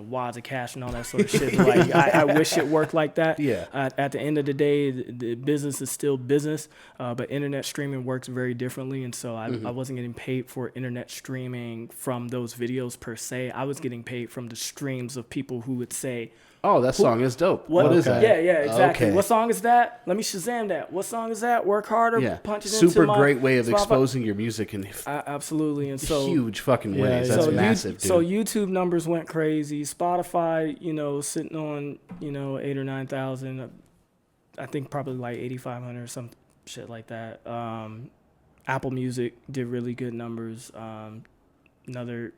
wads of cash and all that sort of shit. Like, I wish it worked like that. Yeah. At the end of the day, the business is still business, but internet streaming works very differently. And so I wasn't getting paid for internet streaming from those videos per se. I was getting paid from the streams of people who would say, "Oh, that song is dope. What is that?" Yeah, exactly. Okay. What song is that? Let me Shazam that. What song is that? Work harder. Yeah. Punch it into Super my great way of Spotify. exposing your music in Absolutely. And so huge fucking ways. That's massive, dude. So YouTube numbers went crazy. Spotify, sitting on 8,000 or 9,000. I think probably like 8,500 or some shit like that. Apple Music did really good numbers. Another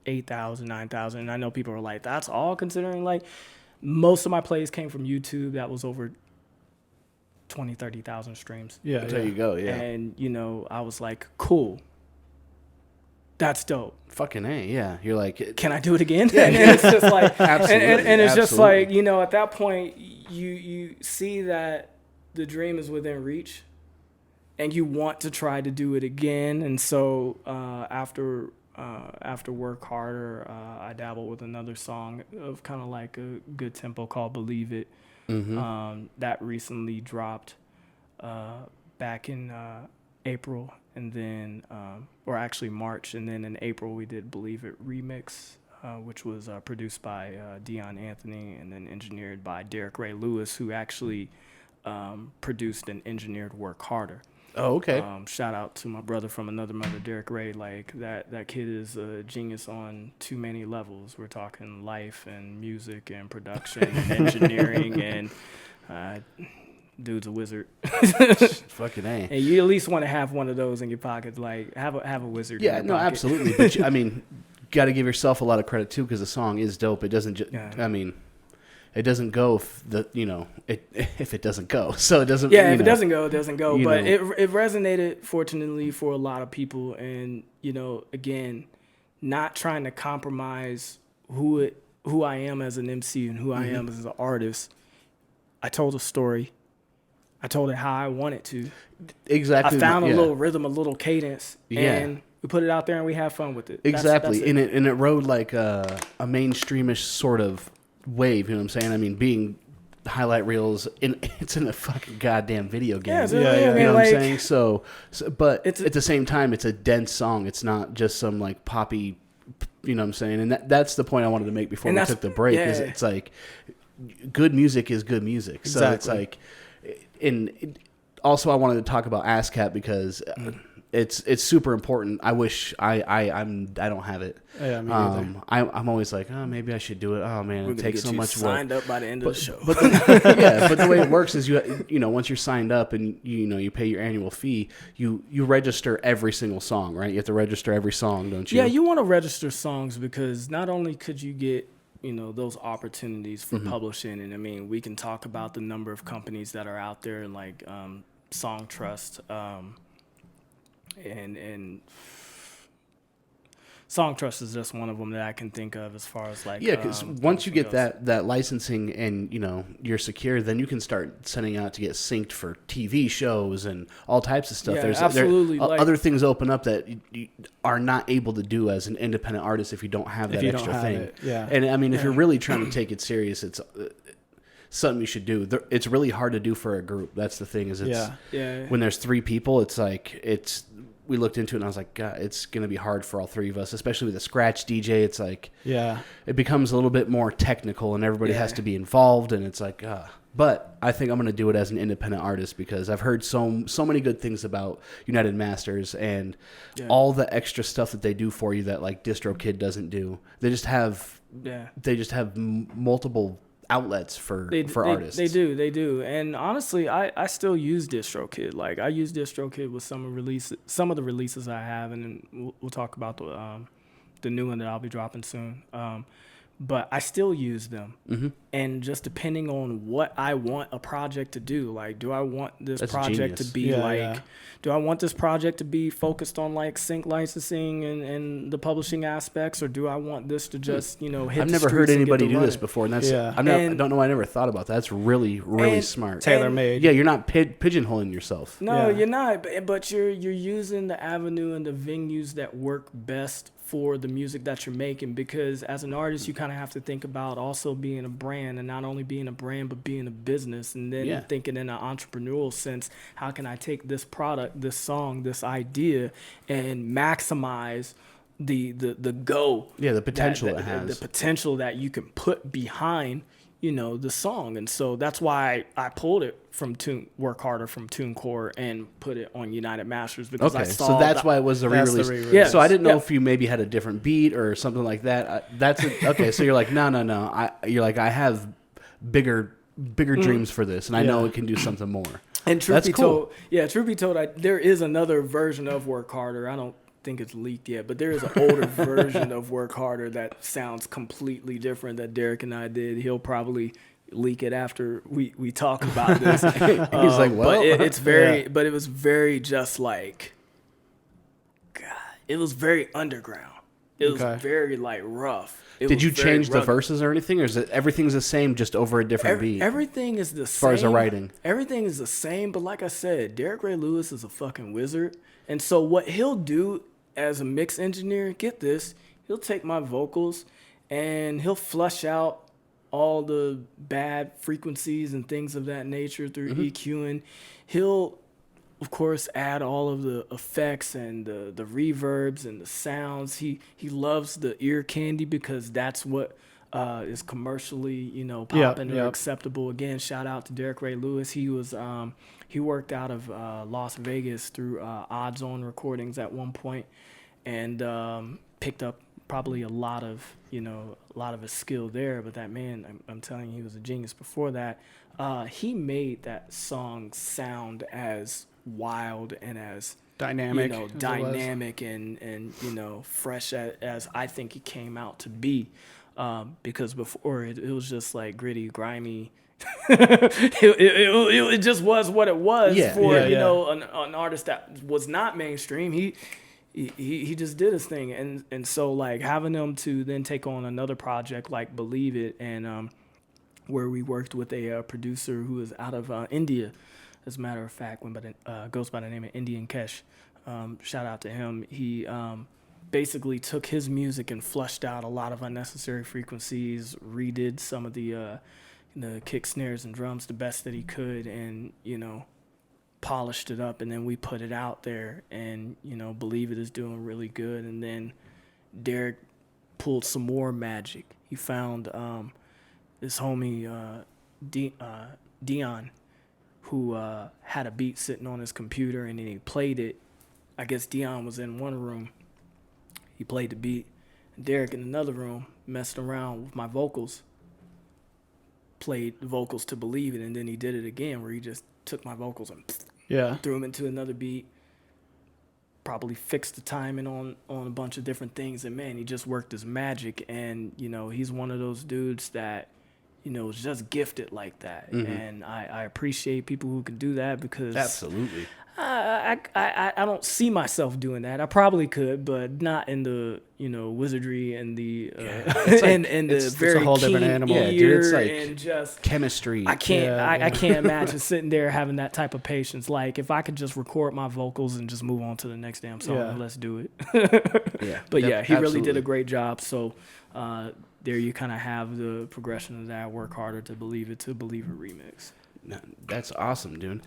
8,000, 9,000. And I know people are like, that's all, considering like most of my plays came from YouTube. That was over 20, 30,000 streams. Yeah. There you go. Yeah. And, I was like, cool. That's dope. Fucking A, yeah. You're like, can I do it again? And it's just like, absolutely, and it's just like, absolutely. at that point, you see that the dream is within reach, and you want to try to do it again. And so after Work Harder, I dabbled with another song of kind of like a good tempo called Believe It. That recently dropped back in April, and then or actually March, and then in April we did Believe It Remix, which was produced by Dion Anthony and then engineered by Derek Ray Lewis, who actually produced and engineered Work Harder. Oh, okay. Shout out to my brother from another mother, Derek Ray. Like that kid is a genius on too many levels. We're talking life and music and production and engineering, and dude's a wizard. Fucking A. And you at least want to have one of those in your pocket. Like have a wizard. Yeah, in your no, pocket. absolutely. But I mean, got to give yourself a lot of credit too, because the song is dope. It doesn't just. Yeah. I mean, it doesn't go if it doesn't go. So it doesn't. Yeah, if it doesn't go, it doesn't go. But know. it resonated, fortunately, for a lot of people. And again, not trying to compromise who I am as an MC and who I am as an artist. I told a story. I told it how I wanted to. Exactly. I found a little rhythm, a little cadence, Yeah. and we put it out there and we have fun with it. Exactly. That's it. And it rode like a mainstreamish sort of wave, you know what I'm saying? I mean, being highlight reels, it's in a fucking goddamn video game. Yeah, you know what I'm saying? So but at the same time, it's a dense song. It's not just some like poppy, you know what I'm saying? And that's the point I wanted to make before we took the break. Yeah. Is it's like good music is good music. So Exactly. it's like, also I wanted to talk about ASCAP because it's super important. I wish I don't have it. Yeah, me neither. I'm always like, oh, maybe I should do it. Oh man, We're it gonna takes get so you much signed work. up by the end of the show. But but the way it works is you know once you're signed up and you pay your annual fee, you register every single song, right? You have to register every song, don't you? Yeah, you want to register songs because not only could you get those opportunities for publishing, and I mean we can talk about the number of companies that are out there like Song Trust, and Song Trust is just one of them that I can think of as far as like because once you get that licensing and you're secure, then you can start sending out to get synced for TV shows and all types of stuff. Yeah, There's absolutely. other things open up that you are not able to do as an independent artist if you don't have that extra thing. Yeah. And I mean, if you're really trying to take it serious, it's something you should do. It's really hard to do for a group. That's the thing. Is it's Yeah. when there's three people, it's like we looked into it, and I was like, God, it's going to be hard for all three of us, especially with a scratch DJ. It's like, Yeah. it becomes a little bit more technical, and everybody has to be involved, and it's like, but I think I'm going to do it as an independent artist because I've heard so many good things about United Masters and all the extra stuff that they do for you that like DistroKid doesn't do. They just have multiple outlets for artists. They do. And honestly, I still use DistroKid. Like I use DistroKid with some of the releases I have, and then we'll talk about the new one that I'll be dropping soon. But I still use them. Mm-hmm. And just depending on what I want a project to do, like, do I want this project to be do I want this project to be focused on like sync licensing and the publishing aspects, or do I want this to just, hit I've the never heard streets and anybody get do the this running? before, and that's I don't know. I never thought about that. That's really smart. Tailor-made. Yeah, you're not pigeonholing yourself. No, you're not. But you're using the avenue and the venues that work best for the music that you're making, because as an artist you kind of have to think about also being a brand, and not only being a brand but being a business, and then thinking in an entrepreneurial sense, how can I take this product, this song, this idea, and maximize the potential it has, the potential that you can put behind the song. And so that's why I pulled it from Work Harder from TuneCore and put it on United Masters, because I saw so that's why it was a re-release. Yes. So I didn't know if you maybe had a different beat or something like that. Okay, so you're like, no. You're like, I have bigger dreams for this, and I know it can do something more. And truth be told, there is another version of Work Harder. I don't think it's leaked yet, but there is an older version of Work Harder that sounds completely different that Derek and I did. He'll probably leak it after we talk about this. He's like, well, but it was very just like, God, it was very underground. It was very like rough. Did you change the verses or anything, or is it everything's the same, just over a different beat? Everything is the same. As far as the writing. Everything is the same, but like I said, Derek Ray Lewis is a fucking wizard. And so what he'll do as a mix engineer, get this, he'll take my vocals and he'll flush out all the bad frequencies and things of that nature through EQing. He'll, of course, add all of the effects and the reverbs and the sounds. He loves the ear candy because that's what is commercially, popping or acceptable. Again, shout out to Derek Ray Lewis. He was he worked out of Las Vegas through Odds On Recordings at one point, and picked up probably a lot of his skill there. But that man, I'm telling you, he was a genius. Before that, he made that song sound as wild and as dynamic, and fresh as I think it came out to be. Because before it was just like gritty, grimy. it just was what it was for an artist that was not mainstream. He just did his thing, and so like having them to then take on another project like Believe It, and where we worked with a producer who is out of India, as a matter of fact, goes by the name of Indian Kesh. Shout out to him. He basically took his music and flushed out a lot of unnecessary frequencies, redid some of the kick, snares, and drums the best that he could, and polished it up, and then we put it out there, and Believe It is doing really good. And then Derek pulled some more magic. He found this homie Dion, who had a beat sitting on his computer, and then he played it. I guess Dion was in one room. He played the beat. Derek in another room messed around with my vocals, played the vocals to Believe It, and then he did it again where he just took my vocals and threw them into another beat, probably fixed the timing on a bunch of different things, and man, he just worked his magic. And he's one of those dudes that is just gifted like that. And I appreciate people who can do that, because absolutely I don't see myself doing that. I probably could, but not in the wizardry and the it's very a whole keen different animal. ear, Dude, it's like and just chemistry. I can't I can't imagine sitting there having that type of patience. Like if I could just record my vocals and just move on to the next damn song, let's do it. But he really did a great job. So there you kind of have the progression of that. Work Harder to Believe It remix. That's awesome, dude.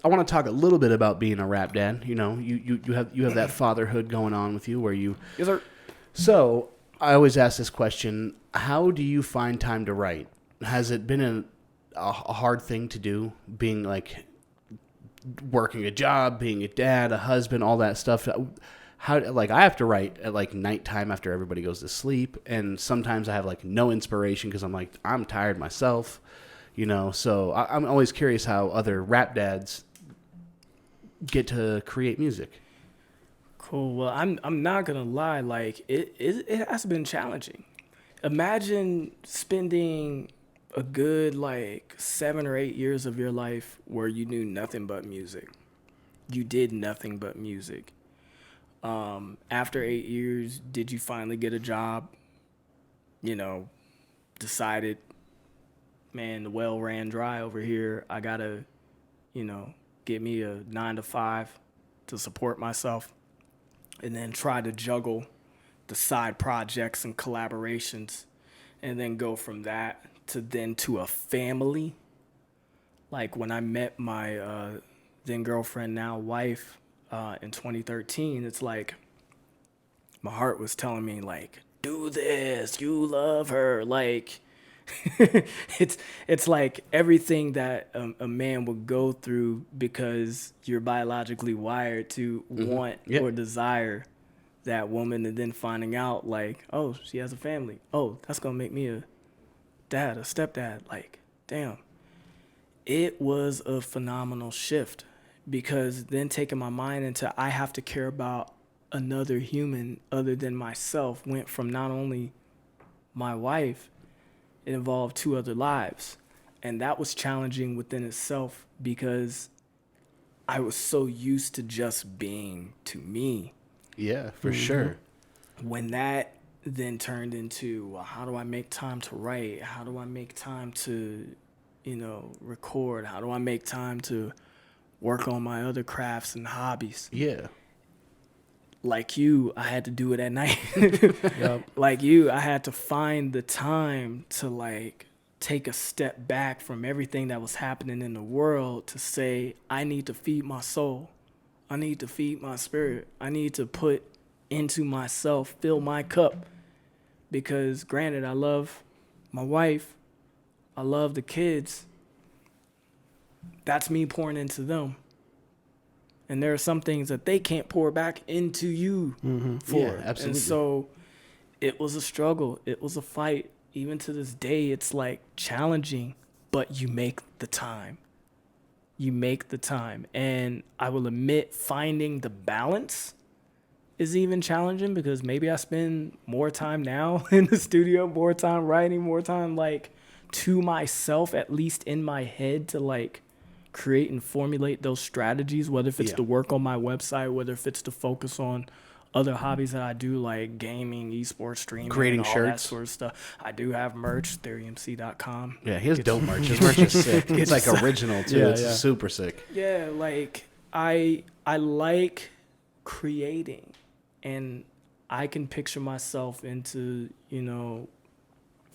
I want to talk a little bit about being a rap dad. You know, you have that fatherhood going on with you where you. Yes, sir. So I always ask this question: how do you find time to write? Has it been a hard thing to do, being like working a job, being a dad, a husband, all that stuff? How, like, I have to write at like nighttime after everybody goes to sleep, and sometimes I have like no inspiration because I'm like, I'm tired myself, you know. So I'm always curious how other rap dads get to create music. Cool. Well, I'm not gonna lie. Like it has been challenging. Imagine spending a good like 7 or 8 years of your life where you knew nothing but music. You did nothing but music. After 8 years, did you finally get a job? You know, decided, man, the well ran dry over here. I gotta, you know, get me a 9 to 5 to support myself, and then try to juggle the side projects and collaborations, and then go from that to a family. Like when I met my then girlfriend, now wife, in 2013, it's like my heart was telling me, like, do this, you love her. Like it's like everything that a man would go through because you're biologically wired to want or desire that woman, and then finding out like, oh, she has a family. Oh, that's gonna make me a dad, a stepdad. Like, damn. It was a phenomenal shift. Because then taking my mind into I have to care about another human other than myself went from not only my wife, it involved 2 other lives. And that was challenging within itself because I was so used to just being to me. Yeah, for sure. When that then turned into, well, how do I make time to write? How do I make time to, you know, record? How do I make time to work on my other crafts and hobbies? Yeah. Like you, I had to do it at night. Yep. Like you, I had to find the time to like take a step back from everything that was happening in the world to say, I need to feed my soul. I need to feed my spirit. I need to put into myself, fill my cup. Because granted, I love my wife. I love the kids. That's me pouring into them. And there are some things that they can't pour back into you for. Yeah, absolutely. And so it was a struggle. It was a fight. Even to this day, it's like challenging, but you make the time. You make the time. And I will admit, finding the balance is even challenging because maybe I spend more time now in the studio, more time writing, more time like to myself, at least in my head, to like create and formulate those strategies, whether if it's to work on my website, whether if it's to focus on other hobbies that I do, like gaming, esports, streaming, creating and all shirts, that sort of stuff. I do have merch, TheoryMC.com. Yeah, he has dope merch. His merch is sick. It's like original too. It's super sick. Yeah, like I like creating, and I can picture myself into, you know,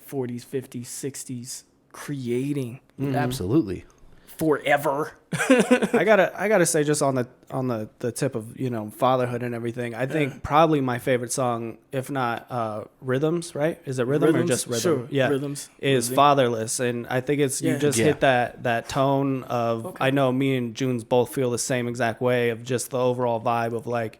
40s, 50s, 60s creating. Absolutely. Forever. I gotta say, just on the tip of, you know, fatherhood and everything, I think probably my favorite song, if not Rhythms, right? Is it Rhythm or just Rhythm? Sure. Yeah, Rhythms is Fatherless, and I think it's you just hit that tone of I know me and Junes both feel the same exact way of just the overall vibe of like,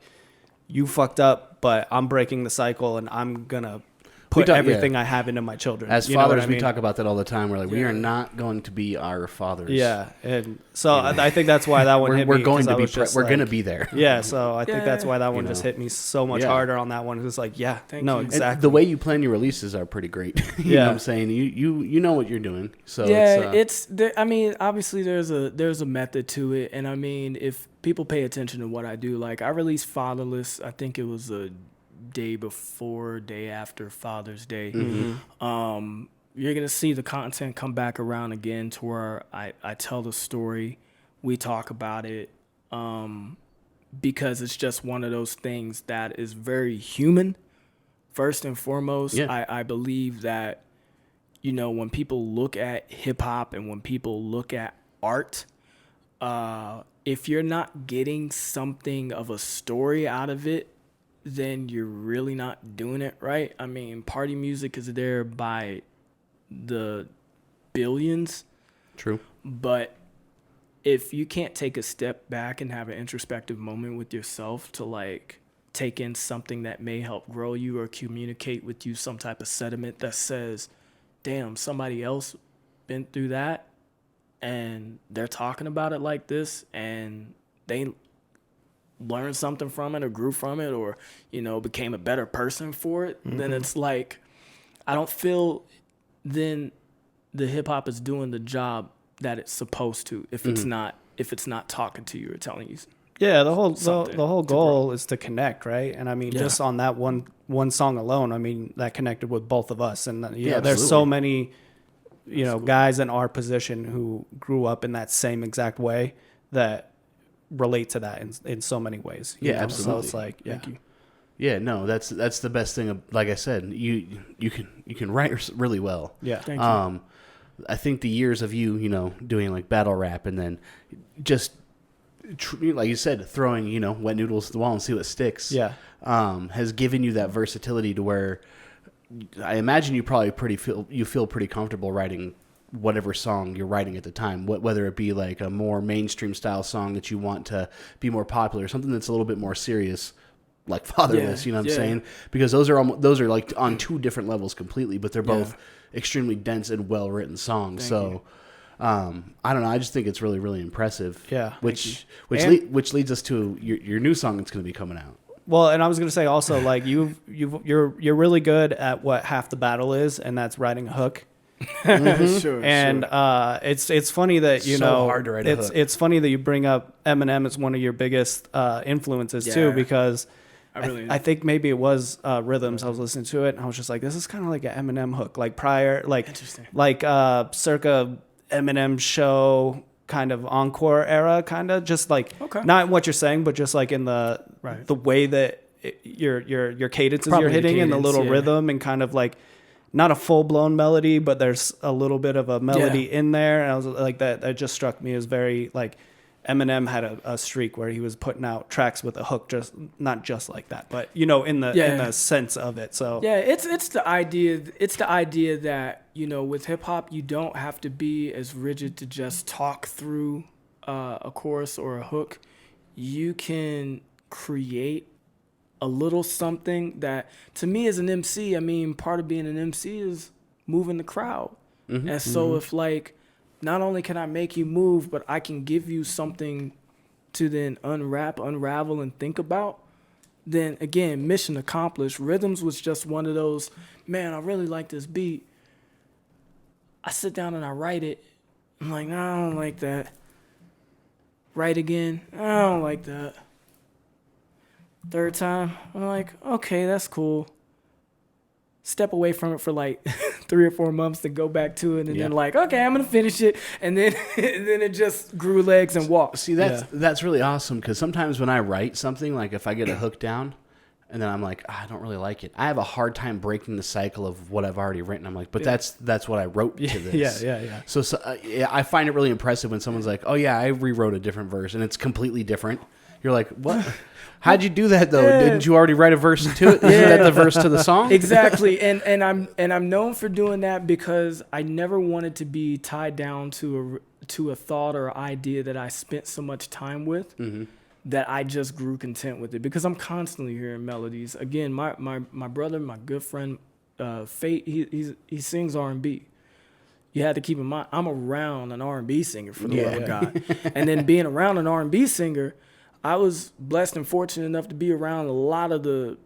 you fucked up, but I'm breaking the cycle and I'm gonna put everything I have into my children. As fathers, we talk about that all the time. We're like, we are not going to be our fathers. Yeah, and so I think that's why that one hit me. We're going to be there. Yeah, so I think that's why that one just hit me so much harder on that one. It's like, exactly. And the way you plan your releases are pretty great. You know what I'm saying? You know what you're doing. So it's I mean, obviously there's a method to it, and I mean, if people pay attention to what I do, like I released Fatherless, I think it was a day after Father's Day. You're gonna see the content come back around again to where I tell the story, we talk about it, because it's just one of those things that is very human. First and foremost, I believe that, you know, when people look at hip hop and when people look at art, if you're not getting something of a story out of it, then you're really not doing it right. I mean, party music is there by the billions. True. But if you can't take a step back and have an introspective moment with yourself to like take in something that may help grow you or communicate with you some type of sentiment that says, damn, somebody else been through that and they're talking about it like this and they learned something from it or grew from it or, you know, became a better person for it, then it's like, I don't feel then the hip hop is doing the job that it's supposed to if it's not talking to you or telling you. Yeah, the whole goal is to connect, right? And I mean, just on that one song alone, I mean, that connected with both of us. And there's so many, you know, guys in our position who grew up in that same exact way that relate to that in so many ways. Yeah, know? absolutely. So it's like, Thank you. Yeah, no, that's the best thing. Like I said, you can write really well. Yeah. Thank you. I think the years of you know, doing like battle rap and then just like you said, throwing, you know, wet noodles to the wall and see what sticks. Yeah. Has given you that versatility to where I imagine you probably feel pretty comfortable writing whatever song you're writing at the time, whether it be like a more mainstream style song that you want to be more popular, something that's a little bit more serious, like Fatherless, you know what I'm saying? Because those are like on two different levels completely, but they're both extremely dense and well written songs. I don't know. I just think it's really, really impressive. Yeah. Which leads us to your new song that's going to be coming out. Well, and I was gonna say also, like you're really good at what half the battle is, and that's writing a hook. Sure. And it's funny that you So know hard to write a hook. it's funny that you bring up Eminem as one of your biggest influences too, because I think maybe it was Rhythms. I was listening to it and I was just like, this is kind of like an Eminem hook, like prior, like circa Eminem show kind of encore era, kind of just like not what you're saying, but just like in the way that your cadences Probably you're hitting and the little cadence, rhythm and kind of like not a full blown melody, but there's a little bit of a melody in there. And I was like, that just struck me as very like Eminem had a streak where he was putting out tracks with a hook, just not just like that, but you know, in the sense of it. So it's the idea that, you know, with hip hop, you don't have to be as rigid to just talk through a chorus or a hook. You can create a little something that, to me as an MC, I mean, part of being an MC is moving the crowd. And so if like, not only can I make you move, but I can give you something to then unravel, and think about, then again, mission accomplished. Rhythms was just one of those, man, I really like this beat. I sit down and I write it. I'm like, no, I don't like that. Write again. I don't like that. Third time, I'm like, okay, that's cool. Step away from it for like 3 or 4 months to go back to it, and then like, okay, I'm gonna finish it, and then then it just grew legs and walked. See, that's really awesome, because sometimes when I write something, like if I get a hook down, and then I'm like, I don't really like it, I have a hard time breaking the cycle of what I've already written. I'm like, but that's what I wrote to this. Yeah. So I find it really impressive when someone's like, oh yeah, I rewrote a different verse, and it's completely different. You're like, what? How'd you do that though? Yeah. Didn't you already write a verse to it? Isn't that the verse to the song? Exactly. And I'm known for doing that because I never wanted to be tied down to a thought or idea that I spent so much time with that I just grew content with it, because I'm constantly hearing melodies. Again, my brother, my good friend, Fate, he sings R&B. You had to keep in mind, I'm around an R&B singer, for the love of God. And then being around an R&B singer, I was blessed and fortunate enough to be around a lot of the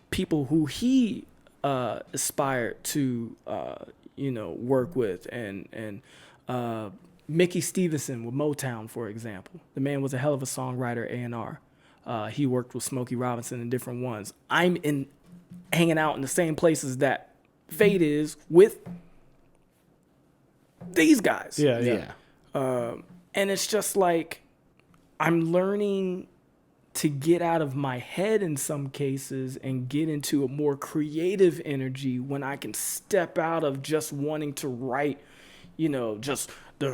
people who he aspired to, work with, and Mickey Stevenson with Motown, for example. The man was a hell of a songwriter, A&R. He worked with Smokey Robinson and different ones. I'm hanging out in the same places that Fate is with these guys. Yeah. And it's just like, I'm learning to get out of my head in some cases and get into a more creative energy when I can step out of just wanting to write, just those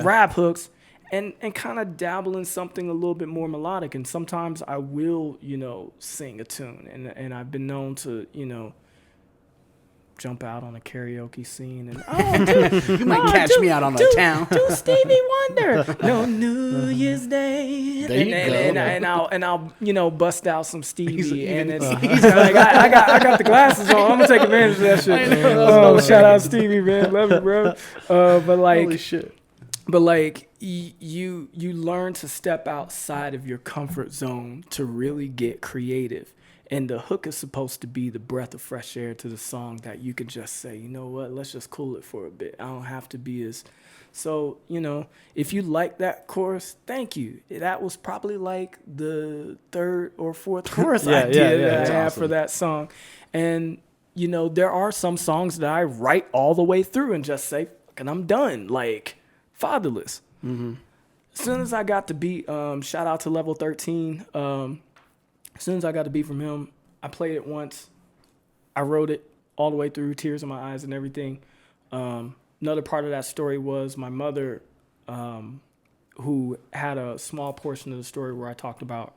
rap hooks, and kind of dabble in something a little bit more melodic. And sometimes I will, sing a tune, and I've been known to, jump out on a karaoke scene and You might catch me out on the town. Do Stevie Wonder. No New Year's Day. There you go. And I'll bust out some Stevie. And it's like I got the glasses on. I'm gonna take advantage of that shit. Oh, shout out Stevie, man. Love you, bro. But like, holy shit. But like you learn to step outside of your comfort zone to really get creative. And the hook is supposed to be the breath of fresh air to the song that you can just say, you know what, let's just cool it for a bit. I don't have to be as... So, if you like that chorus, thank you. That was probably like the third or fourth chorus idea that I had for that song. And, there are some songs that I write all the way through and just say, and I'm done. Like, Fatherless. Mm-hmm. As soon as I got the beat, shout out to Level 13, as soon as I got the beat from him, I played it once. I wrote it all the way through, tears in my eyes and everything. Another part of that story was my mother, who had a small portion of the story where I talked about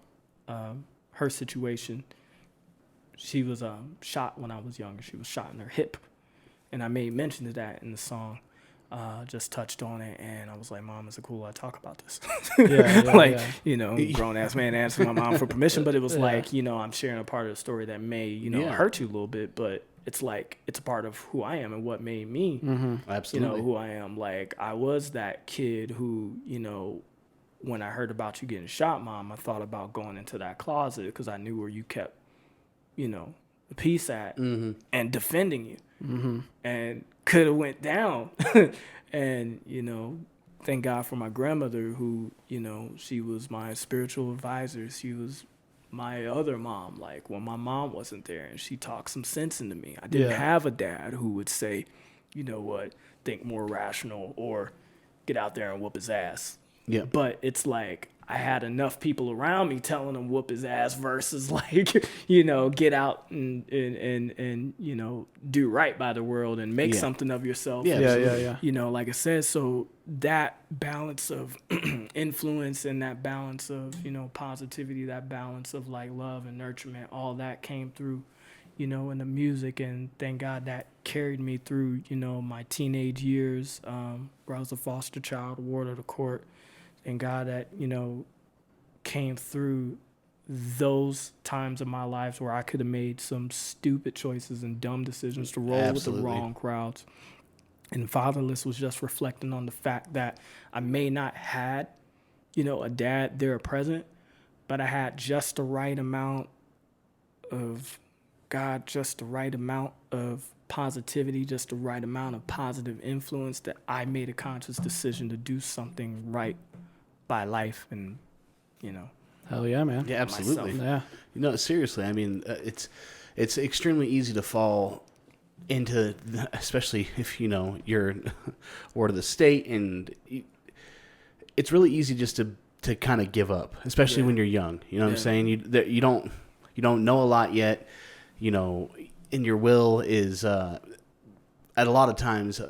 her situation. She was shot when I was younger. She was shot in her hip. And I made mention of that in the song. Just touched on it, and I was like, Mom, is it cool I talk about this? Grown ass man asking my mom for permission, but it was like, I'm sharing a part of the story that may, hurt you a little bit, but it's like, it's a part of who I am and what made me, Absolutely. Who I am. Like, I was that kid who, when I heard about you getting shot, Mom, I thought about going into that closet because I knew where you kept, the piece at and defending you, and could have went down. And thank God for my grandmother who she was my spiritual advisor. She was my other mom, like when my mom wasn't there, and she talked some sense into me. I didn't have a dad who would say, you know what, think more rational or get out there and whoop his ass. But it's like I had enough people around me telling him whoop his ass versus like, get out and do right by the world and make something of yourself. Like I said, so that balance of influence and that balance of, positivity, that balance of like love and nurturement, all that came through, in the music. And thank God that carried me through, my teenage years, where I was a foster child, ward of the court. And God that, came through those times of my life where I could have made some stupid choices and dumb decisions to roll with the wrong crowds. And Fatherless was just reflecting on the fact that I may not had, a dad there present, but I had just the right amount of God, just the right amount of positivity, just the right amount of positive influence that I made a conscious decision to do something right by life. And hell yeah, man. Yeah, absolutely. Myself. Yeah. Seriously. I mean, it's extremely easy to fall into, especially if you're ward of the state, and it's really easy just to kind of give up, especially when you're young. You know what I'm saying? You don't know a lot yet. And your will is at a lot of times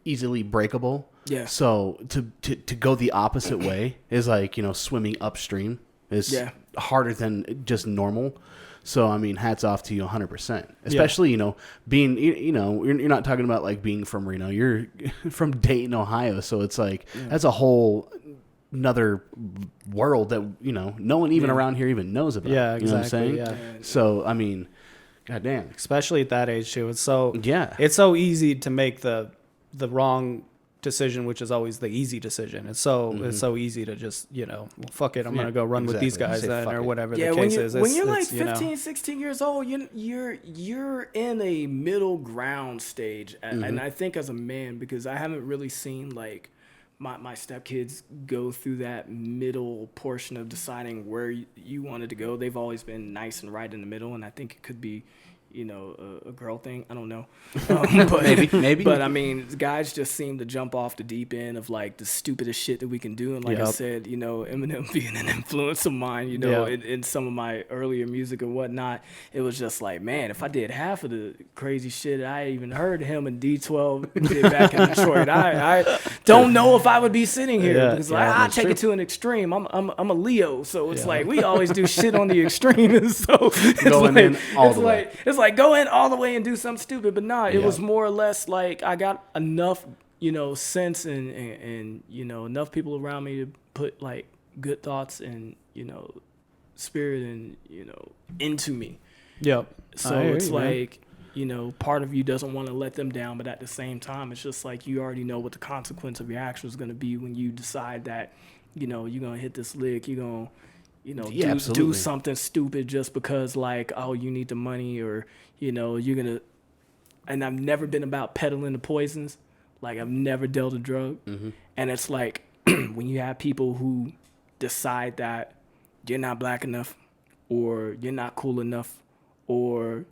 easily breakable. Yeah. So to go the opposite way is like, swimming upstream is harder than just normal. So, I mean, hats off to you 100%. Especially, being, you're not talking about like being from Reno. You're from Dayton, Ohio. So it's like, that's a whole another world that, no one even around here even knows about. Yeah, You know what I'm exactly. saying? Yeah. So, I mean, goddamn. Especially at that age too. It's so easy to make the wrong decision, which is always the easy decision. It's so easy to just, well, fuck it, I'm gonna go run with these guys then, or whatever the case is. When you're like 15, 16 years old, you're in a middle ground stage, and I think as a man, because I haven't really seen like my stepkids go through that middle portion of deciding where you wanted to go. They've always been nice and right in the middle, and I think it could be, a girl thing. I don't know. But, maybe. But I mean, guys just seem to jump off the deep end of like the stupidest shit that we can do. And like I said, Eminem being an influence of mine, in some of my earlier music and whatnot, it was just like, man, if I did half of the crazy shit I even heard him and D12 did back in Detroit, I don't know if I would be sitting here because I take it to an extreme. I'm a Leo, so it's like we always do shit on the extreme. So it's like go in all the way and do something stupid, but nah, it was more or less like I got enough, sense and enough people around me to put like good thoughts and spirit and into me. Yep. So it's like part of you doesn't want to let them down, but at the same time, it's just like you already know what the consequence of your action is going to be when you decide that you're gonna hit this lick, you're gonna do something stupid just because like, oh, you need the money or, you're going to, and I've never been about peddling the poisons. Like I've never dealt a drug. Mm-hmm. And it's like when you have people who decide that you're not black enough or you're not cool enough or,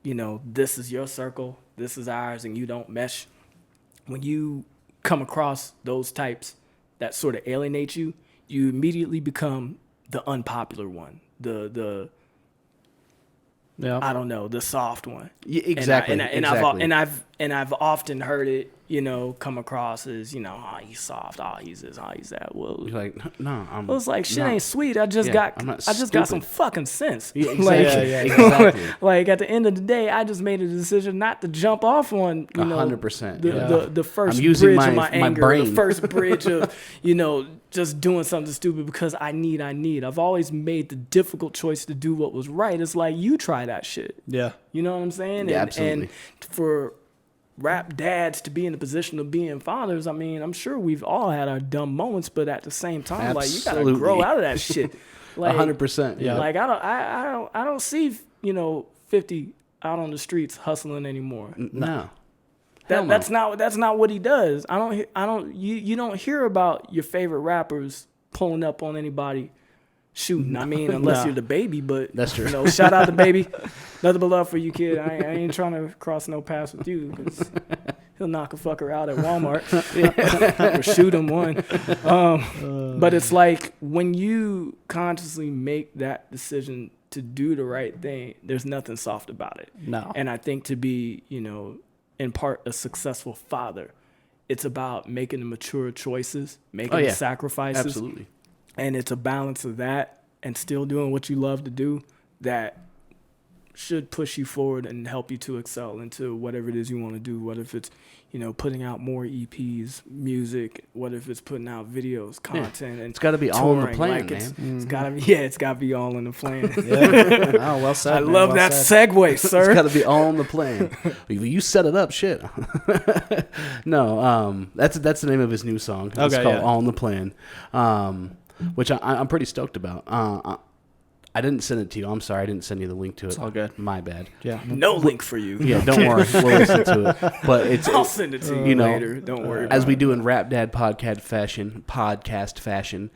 this is your circle, this is ours and you don't mesh. When you come across those types that sort of alienate you, you immediately become the unpopular one, the I don't know, the soft one. Yeah, exactly. And I've often heard it, come across as, oh, he's soft, oh, he's this, oh, he's that. Well, you're like, no, well, it's like shit ain't sweet. I just got some fucking sense. Yeah, exactly. Exactly. Like at the end of the day, I just made a decision not to jump off on 100%. The first I'm using bridge of my anger, brain. the first bridge of just doing something stupid because I need. I've always made the difficult choice to do what was right. It's like you try that shit. Yeah. You know what I'm saying? Yeah, absolutely. And for rap dads to be in the position of being fathers, I mean, I'm sure we've all had our dumb moments, but at the same time, like you gotta grow out of that shit. Like 100%. Yeah. Like I don't see 50 out on the streets hustling anymore. No. That's not what he does. You don't hear about your favorite rappers pulling up on anybody shooting. I mean, unless you're the baby, but that's true. Shout out to baby. Nothing but love for you, kid. I ain't trying to cross no paths with you because he'll knock a fucker out at Walmart or shoot him one. But it's like when you consciously make that decision to do the right thing, there's nothing soft about it. No. And I think to be, in part a successful father, it's about making the mature choices, making the sacrifices. Absolutely. And it's a balance of that and still doing what you love to do that should push you forward and help you to excel into whatever it is you want to do, whether if it's, putting out more EPs, music, whether if it's putting out videos, content. And it's got to be all in the plan, man. It's got to be all in the plan. Yeah. Oh, well said. I love that segue, sir. It's got to be all in the plan. You set it up, shit. No, that's the name of his new song. It's called All in the Plan, which I'm pretty stoked about. I didn't send it to you. I'm sorry. I didn't send you the link to it. It's all good. My bad. Yeah. No link for you. Yeah, don't worry. We'll listen to it. But I'll send it to you later. Don't worry about it. As we do in Rap Dad podcast fashion,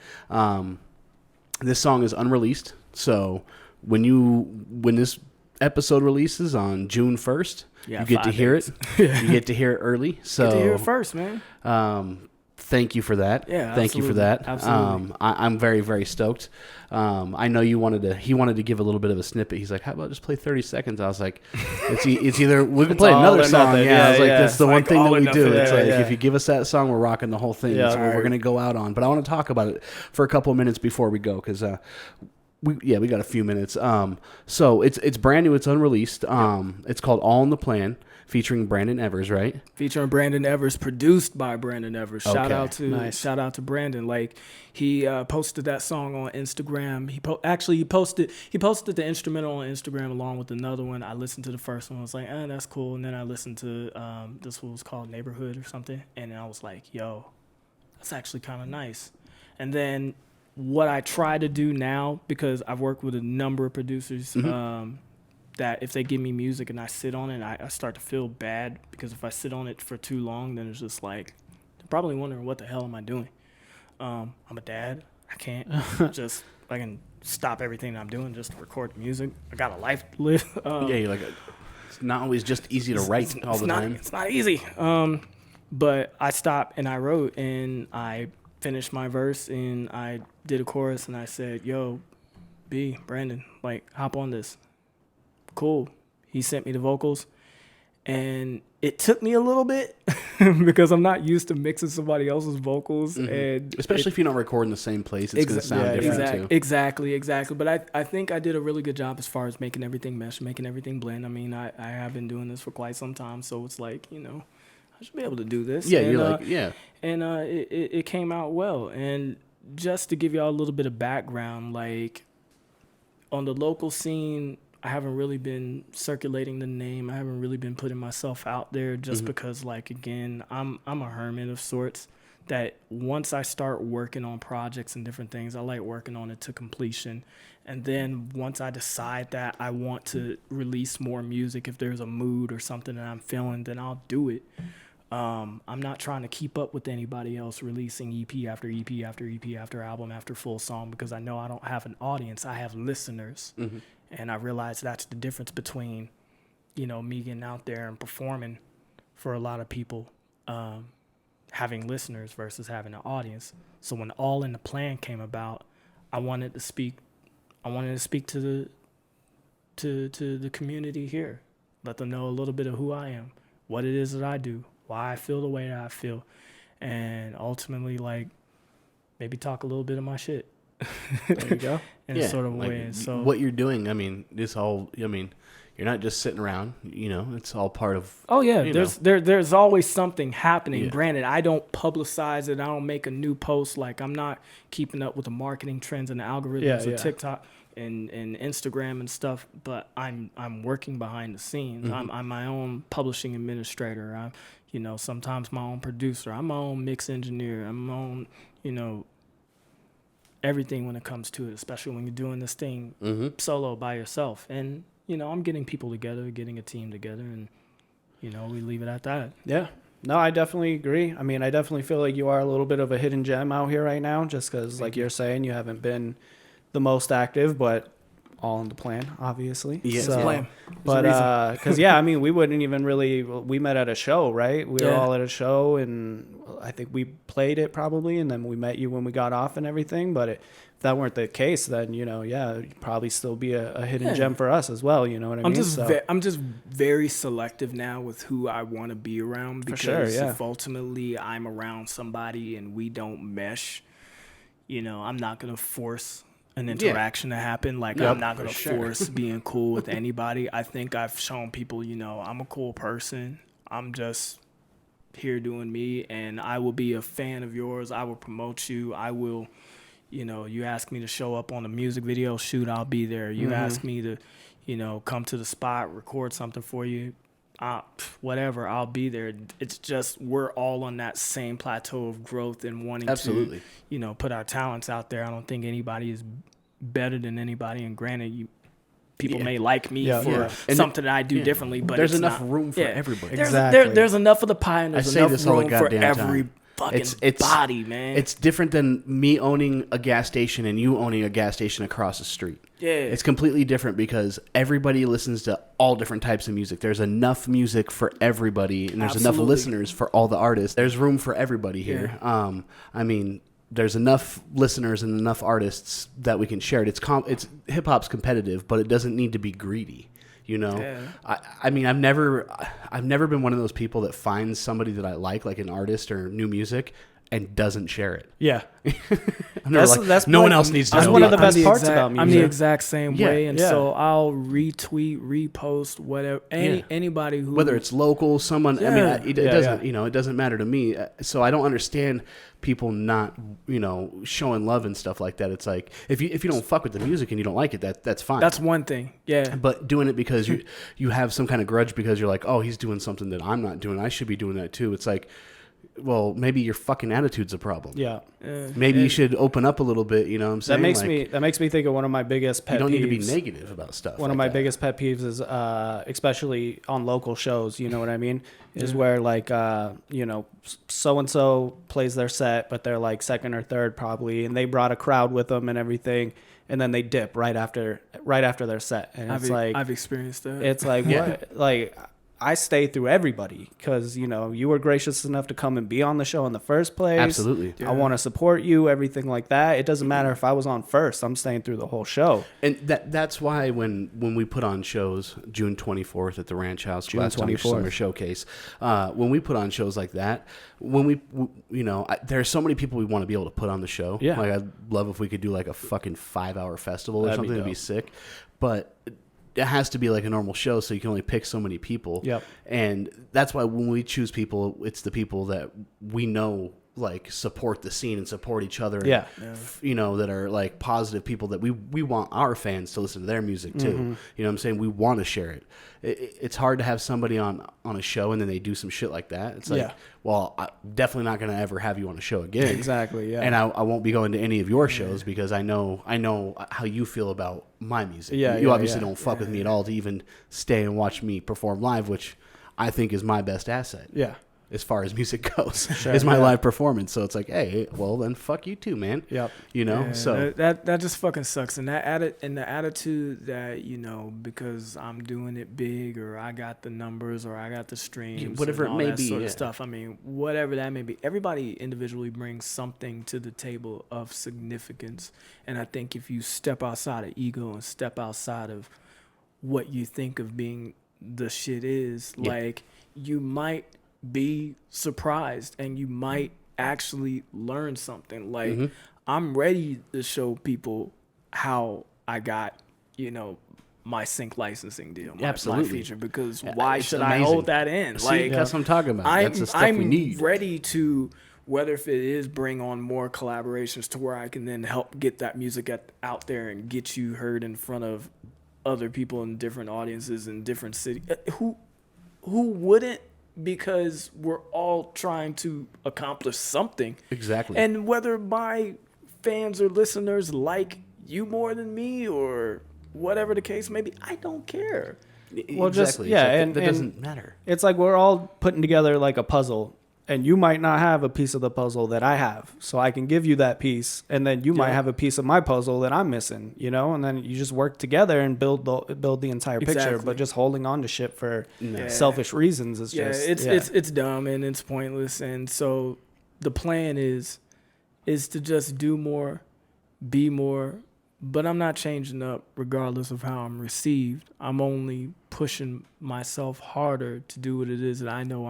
this song is unreleased. So when this episode releases on June 1st, you get to hear it. You get to hear it early. So get to hear it first, man. Thank you for that. Yeah, thank you for that. Absolutely. I'm very, very stoked. I know he wanted to give a little bit of a snippet. He's like, how about just play 30 seconds? I was like, it's either we can play another song. Yeah, I was like, that's the one thing that we do. It's like, if you give us that song, we're rocking the whole thing. That's what we're going to go out on. But I want to talk about it for a couple of minutes before we go because we got a few minutes. So it's brand new. It's unreleased. It's called All in the Plan. Featuring Brandon Evers, right? Featuring Brandon Evers, produced by Brandon Evers. Okay. Shout out to Brandon. Like he posted that song on Instagram. He posted the instrumental on Instagram along with another one. I listened to the first one. I was like, that's cool. And then I listened to this one was called Neighborhood or something. And I was like, yo, that's actually kind of nice. And then what I try to do now, because I've worked with a number of producers, that if they give me music and I sit on it, I start to feel bad because if I sit on it for too long, then it's just like, they're probably wondering what the hell am I doing? I'm a dad. I can't just fucking stop everything I'm doing just to record music. I got a life to live. You're like, it's not always just easy to write all the time. It's not easy. But I stopped and I wrote and I finished my verse and I did a chorus and I said, yo, Brandon, like, hop on this. Cool. He sent me the vocals and it took me a little bit because I'm not used to mixing somebody else's vocals. And especially if you don't record in the same place, it's going to sound different too. Exactly. But I think I did a really good job as far as making everything mesh, making everything blend. I mean, I have been doing this for quite some time, so it's like, you know, I should be able to do this. Yeah, and, you're like, yeah. And it came out well. And just to give y'all a little bit of background, like on the local scene, I haven't really been circulating the name. I haven't really been putting myself out there just because, like, again, I'm a hermit of sorts that once I start working on projects and different things, I like working on it to completion. And then once I decide that I want to release more music, if there's a mood or something that I'm feeling, then I'll do it. I'm not trying to keep up with anybody else releasing EP after EP after EP after album after full song because I know I don't have an audience. I have listeners. And I realize that's the difference between, you know, me getting out there and performing for a lot of people, having listeners versus having an audience. So when All in the Plan came about, I wanted to speak to the community here, let them know a little bit of who I am, what it is that I do, why I feel the way that I feel, and ultimately, like, maybe talk a little bit of my shit. There you go. In a sort of way. So what you're doing, I mean, you're not just sitting around, you know, it's all part of. Oh yeah, there's always something happening. Yeah. Granted, I don't publicize it. I don't make a new post. Like, I'm not keeping up with the marketing trends and the algorithms of TikTok and Instagram and stuff. But I'm working behind the scenes. I'm my own publishing administrator. I'm, you know, sometimes my own producer. I'm my own mix engineer. I'm my own, you know, everything when it comes to it, especially when you're doing this thing solo by yourself. And, you know, I'm getting people together, getting a team together, and, you know, we leave it at that. Yeah. No, I definitely agree. I mean, I definitely feel like you are a little bit of a hidden gem out here right now, just because, like you're saying, you haven't been the most active, but all in the plan, obviously. Yeah, so, plan. But because I mean, we wouldn't even really. We met at a show, right? We were all at a show, and I think we played it probably, and then we met you when we got off and everything. But if that weren't the case, then, you know, you'd probably still be a hidden gem for us as well. You know what I mean? I'm just very selective now with who I want to be around, because if ultimately I'm around somebody and we don't mesh, you know, I'm not gonna force an interaction to happen. Like, I'm not going to force being cool with anybody. I think I've shown people, you know, I'm a cool person. I'm just here doing me, and I will be a fan of yours. I will promote you. I will, you know, you ask me to show up on a music video shoot, I'll be there. You ask me to, you know, come to the spot, record something for you, whatever, I'll be there. It's just we're all on that same plateau of growth and wanting to, you know, put our talents out there. I don't think anybody is better than anybody. And granted, people may like me for something that I do differently, but there's enough room for everybody. There's enough of the pie, and there's enough room for every fucking body, man. It's different than me owning a gas station and you owning a gas station across the street. Yeah. It's completely different because everybody listens to all different types of music. There's enough music for everybody, and there's enough listeners for all the artists. There's room for everybody here. I mean, there's enough listeners and enough artists that we can share it. It's hip hop's competitive, but it doesn't need to be greedy. You know, I mean, I've never been one of those people that finds somebody that I like an artist or new music, and doesn't share it. Yeah. That's no one else needs to know. That's one of the best parts about music. I'm the exact same way, and so I'll retweet, repost, whatever, anybody who, whether it's local, someone. I mean, it doesn't. You know, it doesn't matter to me. So I don't understand people not, you know, showing love and stuff like that. It's like if you don't fuck with the music and you don't like it, that's fine. That's one thing. Yeah. But doing it because you have some kind of grudge because you're like, oh, he's doing something that I'm not doing, I should be doing that too. It's like, well, maybe your fucking attitude's a problem. Yeah. Maybe you should open up a little bit, you know what I'm saying? That makes me think of one of my biggest pet peeves. You don't need to be negative about stuff. One of my biggest pet peeves is, especially on local shows, you know what I mean? Is where, like, you know, so-and-so plays their set, but they're like second or third probably, and they brought a crowd with them and everything. and then they dip right after their set, and it's like I've experienced that. it's like what like. I stay through everybody because, you know, you were gracious enough to come and be on the show in the first place. Absolutely. I want to support you, everything like that. It doesn't matter if I was on first. I'm staying through the whole show. And that's why when we put on shows, June 24th at the Ranch House, June last 24th Summer Showcase, when we put on shows like that, there's so many people we want to be able to put on the show. Yeah. Like, I'd love if we could do like a fucking 5-hour festival or That'd be something. It'd be sick. But it has to be like a normal show, so you can only pick so many people. Yep. And that's why when we choose people, it's the people that we know like support the scene and support each other. Yeah. You know, that are like positive people that we want our fans to listen to their music too. Mm-hmm. You know what I'm saying? We want to share it. It's hard to have somebody on a show and then they do some shit like that. It's like, Yeah. well, I'm definitely not going to ever have you on a show again. Exactly. Yeah. And I won't be going to any of your shows because I know how you feel about my music. Yeah, You yeah, obviously yeah. don't fuck with me at all to even stay and watch me perform live, which I think is my best asset. Yeah. As far as music goes, Sure, is my yeah. live performance. So it's like, hey, well then fuck you too, man. Yep. You know, Yeah, so that just fucking sucks. And the attitude that, you know, because I'm doing it big, or I got the numbers, or I got the streams, whatever and it all may that be, sort yeah. of stuff. I mean, whatever that may be. Everybody individually brings something to the table of significance. And I think if you step outside of ego and step outside of what you think of being the shit is, Yeah. like, you might be surprised and you might actually learn something. Like, Mhm. I'm ready to show people how I got, you know, my sync licensing deal, my Absolutely. feature, because why it's should I amazing. hold that in? See, Like, that's what I'm talking about. That's the stuff I'm we need. ready to, whether if it is bring on more collaborations to where I can then help get that music out there and get you heard in front of other people in different audiences in different cities. Who wouldn't? Because we're all trying to accomplish something. Exactly. And whether my fans or listeners like you more than me or whatever the case may be, I don't care. Well, just- Exactly. yeah, It's like, and- that and- doesn't matter. It's like we're all putting together like a puzzle, and you might not have a piece of the puzzle that I have. So I can give you that piece, and then you might Yeah. have a piece of my puzzle that I'm missing, you know? And then you just work together and build the entire picture. Exactly. But just holding on to shit for Yeah. selfish reasons is Yeah, just it's dumb and it's pointless. And so the plan is to just do more, be more. But I'm not changing up regardless of how I'm received. I'm only pushing myself harder to do what it is that I know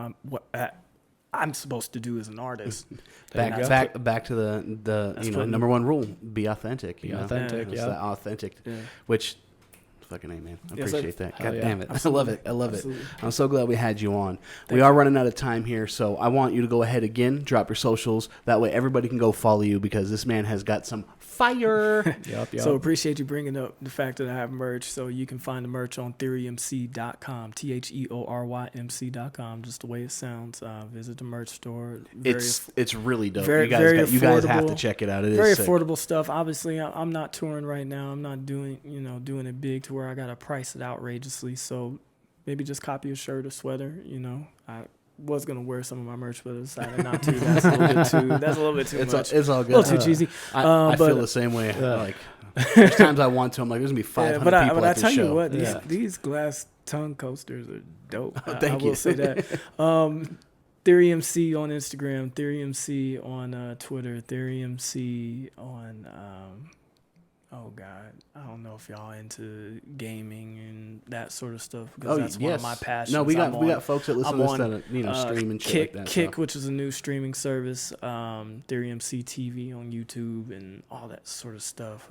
I'm supposed to do as an artist. Back to the you know, putting- number one rule: be authentic. Be you know? authentic, It's yeah. that authentic, Yeah. which. Fucking A, man. I Yes, sir. appreciate that. Hell God yeah. damn it. I Absolutely. love it. I love Absolutely. it. I'm so glad we had you on. Thank we are running out of time here, so I want you to go ahead again, drop your socials. That way everybody can go follow you because this man has got some fire. Yep. So appreciate you bringing up the fact that I have merch. So you can find the merch on TheoryMC.com, TheoryMC.com, just the way it sounds. Visit the merch store. It's really dope. very- You guys very you guys have to affordable. check it out. It is Very sick. affordable stuff. Obviously, I'm not touring right now. I'm not doing it big to where I got to price it outrageously. So maybe just copy a shirt or sweater. You know, I was gonna wear some of my merch, but I decided not to. That's a little bit too much. It's all a good. little too cheesy. I but- feel the same way. Like there's times I want to. I'm like, there's gonna be 500 but people I at this tell show. you what, Yeah. these glass tongue coasters are dope. Thank I will you. say that. TheoryMC on Instagram, TheoryMC on Twitter, TheoryMC on oh God, I don't know if y'all into gaming and that sort of stuff because that's one of my passions. No, we got I'm on- folks that listen I'm to this on, that stream and shit Kick, like that. Kick, so. which is a new streaming service, TheoryMC TV on YouTube and all that sort of stuff.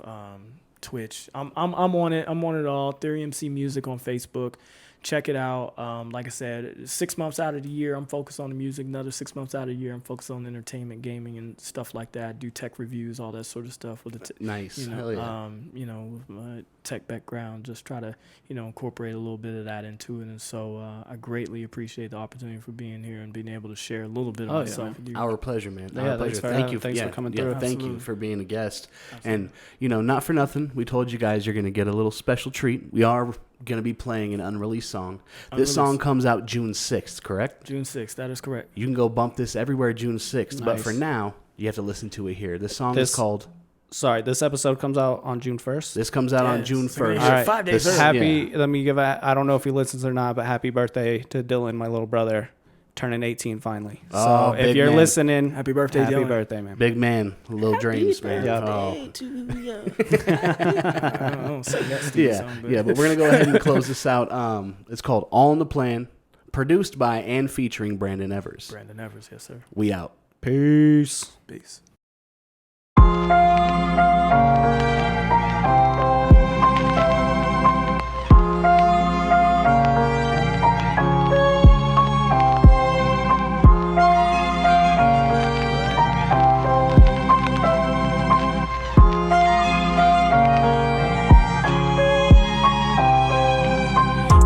Twitch. I'm on it. I'm on it all. TheoryMC Music on Facebook. Check it out. Like I said, 6 months out of the year, I'm focused on the music. Another 6 months out of the year, I'm focused on entertainment, gaming, and stuff like that. I do tech reviews, all that sort of stuff with the Nice. you know, Hell yeah. with my tech background, just try to, incorporate a little bit of that into it. And so I greatly appreciate the opportunity for being here and being able to share a little bit of Oh, yeah, myself man. with you. Our pleasure, man. Yeah, Our thanks pleasure. for Thank you. thanks for coming yeah, through. Thank you Absolutely. for being a guest. Absolutely. And, not for nothing, we told you guys you're going to get a little special treat. We are going to be playing an unreleased song. This song comes out June 6th, correct? June 6th, that is correct. You can go bump this everywhere June 6th. But Nice. for now, you have to listen to it here. This song is called Sorry, this episode comes out on June 1st. This comes out on June 1st. All right. 5 days early. Happy. Let me give I don't know if he listens or not, but happy birthday to Dylan, my little brother, turning 18 finally. Oh, so if big you're man. listening, Happy birthday, happy Dylan. birthday, man. Big man, little dreams, man. Yeah. Oh. Yeah. Yeah, but we're gonna go ahead and close this out. It's called All in the Plan, produced by and featuring Brandon Evers. Brandon Evers, yes, sir. We out. Peace. Peace.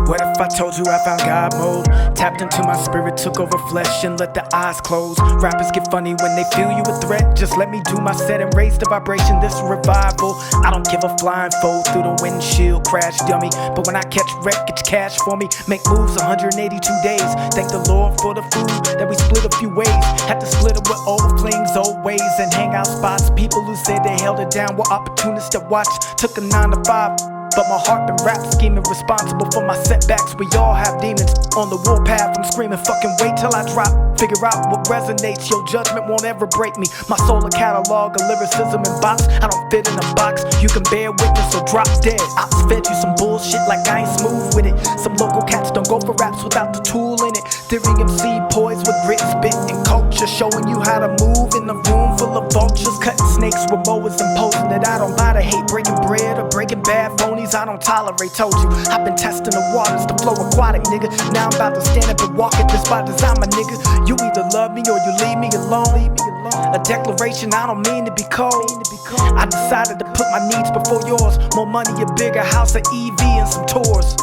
What if I told you I found God mode? Tapped into my spirit, took over flesh and let the eyes close. Rappers get funny when they feel you a threat. Just let me do my set and raise the vibration. This revival, I don't give a flying foe through the windshield, crash dummy. But when I catch wreck, it's cash for me. Make moves 182 days. Thank the Lord for the food that we split a few ways. Had to split it with old flings, old ways, and hangout spots. People who said they held it down were opportunists that watched. Took a 9 to 5. But my heart been rap scheming, responsible for my setbacks. We all have demons on the warpath. I'm screaming, fucking wait till I drop. Figure out what resonates, your judgment won't ever break me. My soul a catalog of lyricism and box. I don't fit in a box, you can bear witness or drop dead. Ops fed you some bullshit like I ain't smooth with it. Some local cats don't go for raps without the tool in it. TheoryMC poised with grit, spit, and culture, showing you how to move in a room full of vultures. Cutting snakes with mowers, imposing that I don't buy to hate. Breaking bread or breaking bad phonies I don't tolerate. Told you, I've been testing the waters, the flow aquatic, nigga. Now I'm about to stand up and walk it this by design, my nigga. You either love me or you leave me alone. A declaration, I don't mean to be cold. I decided to put my needs before yours. More money, a bigger house, an EV, and some tours.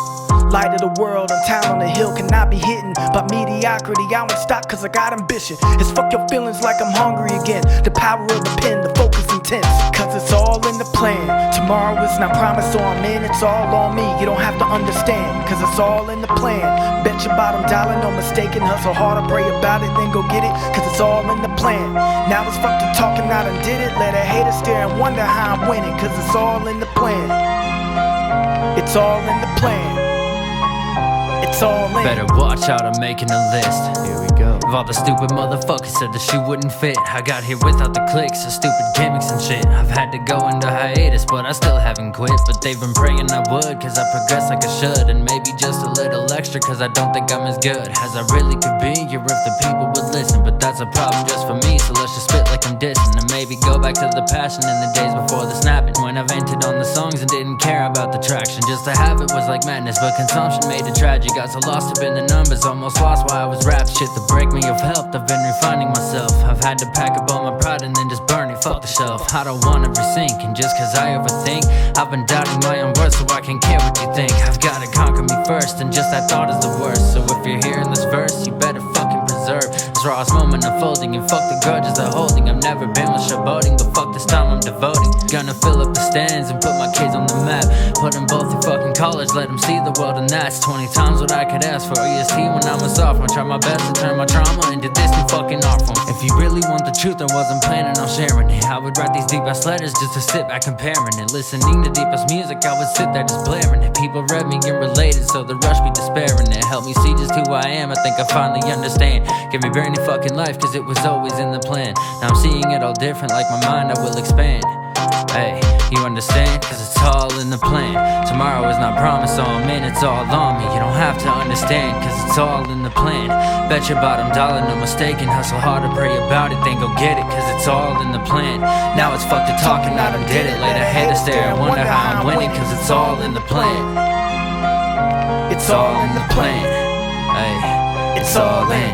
Light of the world, I'm town on the hill, cannot be hidden by mediocrity. I won't stop cause I got ambition. It's fuck your feelings like I'm hungry again. The power of the pen, the focus intense. Cause it's all in the plan. Tomorrow is not promised, so I'm in, it's all on me. You don't have to understand, cause it's all in the plan. Bet your bottom dollar, no mistaken. Hustle harder, pray about it, then go get it. Cause it's all in the plan. Now it's fuck the talking, I done did it. Let a hater stare and wonder how I'm winning. Cause it's all in the plan. It's all in the plan. It's all in. Better watch out, I'm making a list. Here we go. Of all the stupid motherfuckers said the shoe wouldn't fit. I got here without the clicks, the stupid gimmicks and shit. I've had to go into hiatus, but I still haven't quit. But they've been praying I would, cause I progress like I should. And maybe just a little extra, cause I don't think I'm as good as I really could be. Or if the people would listen, but that's a problem just for me. So let's just spit like I'm dissing. And maybe go back to the passion in the days before the snapping, when I vented on the songs and didn't care about the traction. Just to have it was like madness, but consumption made it tragic. Got so lost up in the numbers, almost lost why I was rap. Shit that break me have helped, I've been refining myself. I've had to pack up all my pride and then just burn it, fuck the shelf. I don't wanna resink, and just cause I overthink, I've been doubting my own worth, so I can care what you think. I've gotta conquer me first, and just that thought is the worst. So if you're hearing this verse, you better fucking preserve this rawest moment unfolding, and fuck the grudges they're holding. I've never been with showboating, but fuck this time I'm devoting. Gonna fill up the stands and put my kids on the map. Put them both in fucking college, let them see the world, and that's 20 times what I could ask for. EST when I'm a sophomore, try my best to turn my trauma into this new fucking art form. If you really want the truth, I wasn't planning on sharing it. I would write these deep ass letters just to sit back comparing it. Listening to deep ass music, I would sit there just blaring it. People read me and related, so the rush be despairing it. Help me see just who I am, I think I finally understand. Give me brand new fucking life, cause it was always in the plan. Now I'm seeing it all different, like my mind I will expand. Hey, you understand? Cause it's all in the plan. Tomorrow is not promised, so I'm in, it's all on me. You don't have to understand, cause it's all in the plan. Bet your bottom dollar, no mistaken. Hustle harder, pray about it, then go get it, cause it's all in the plan. Now it's fuck the talking, I done did it. Let a hater stare and wonder how I'm winning, cause it's all in the plan. It's all in the plan. Hey, it's all in.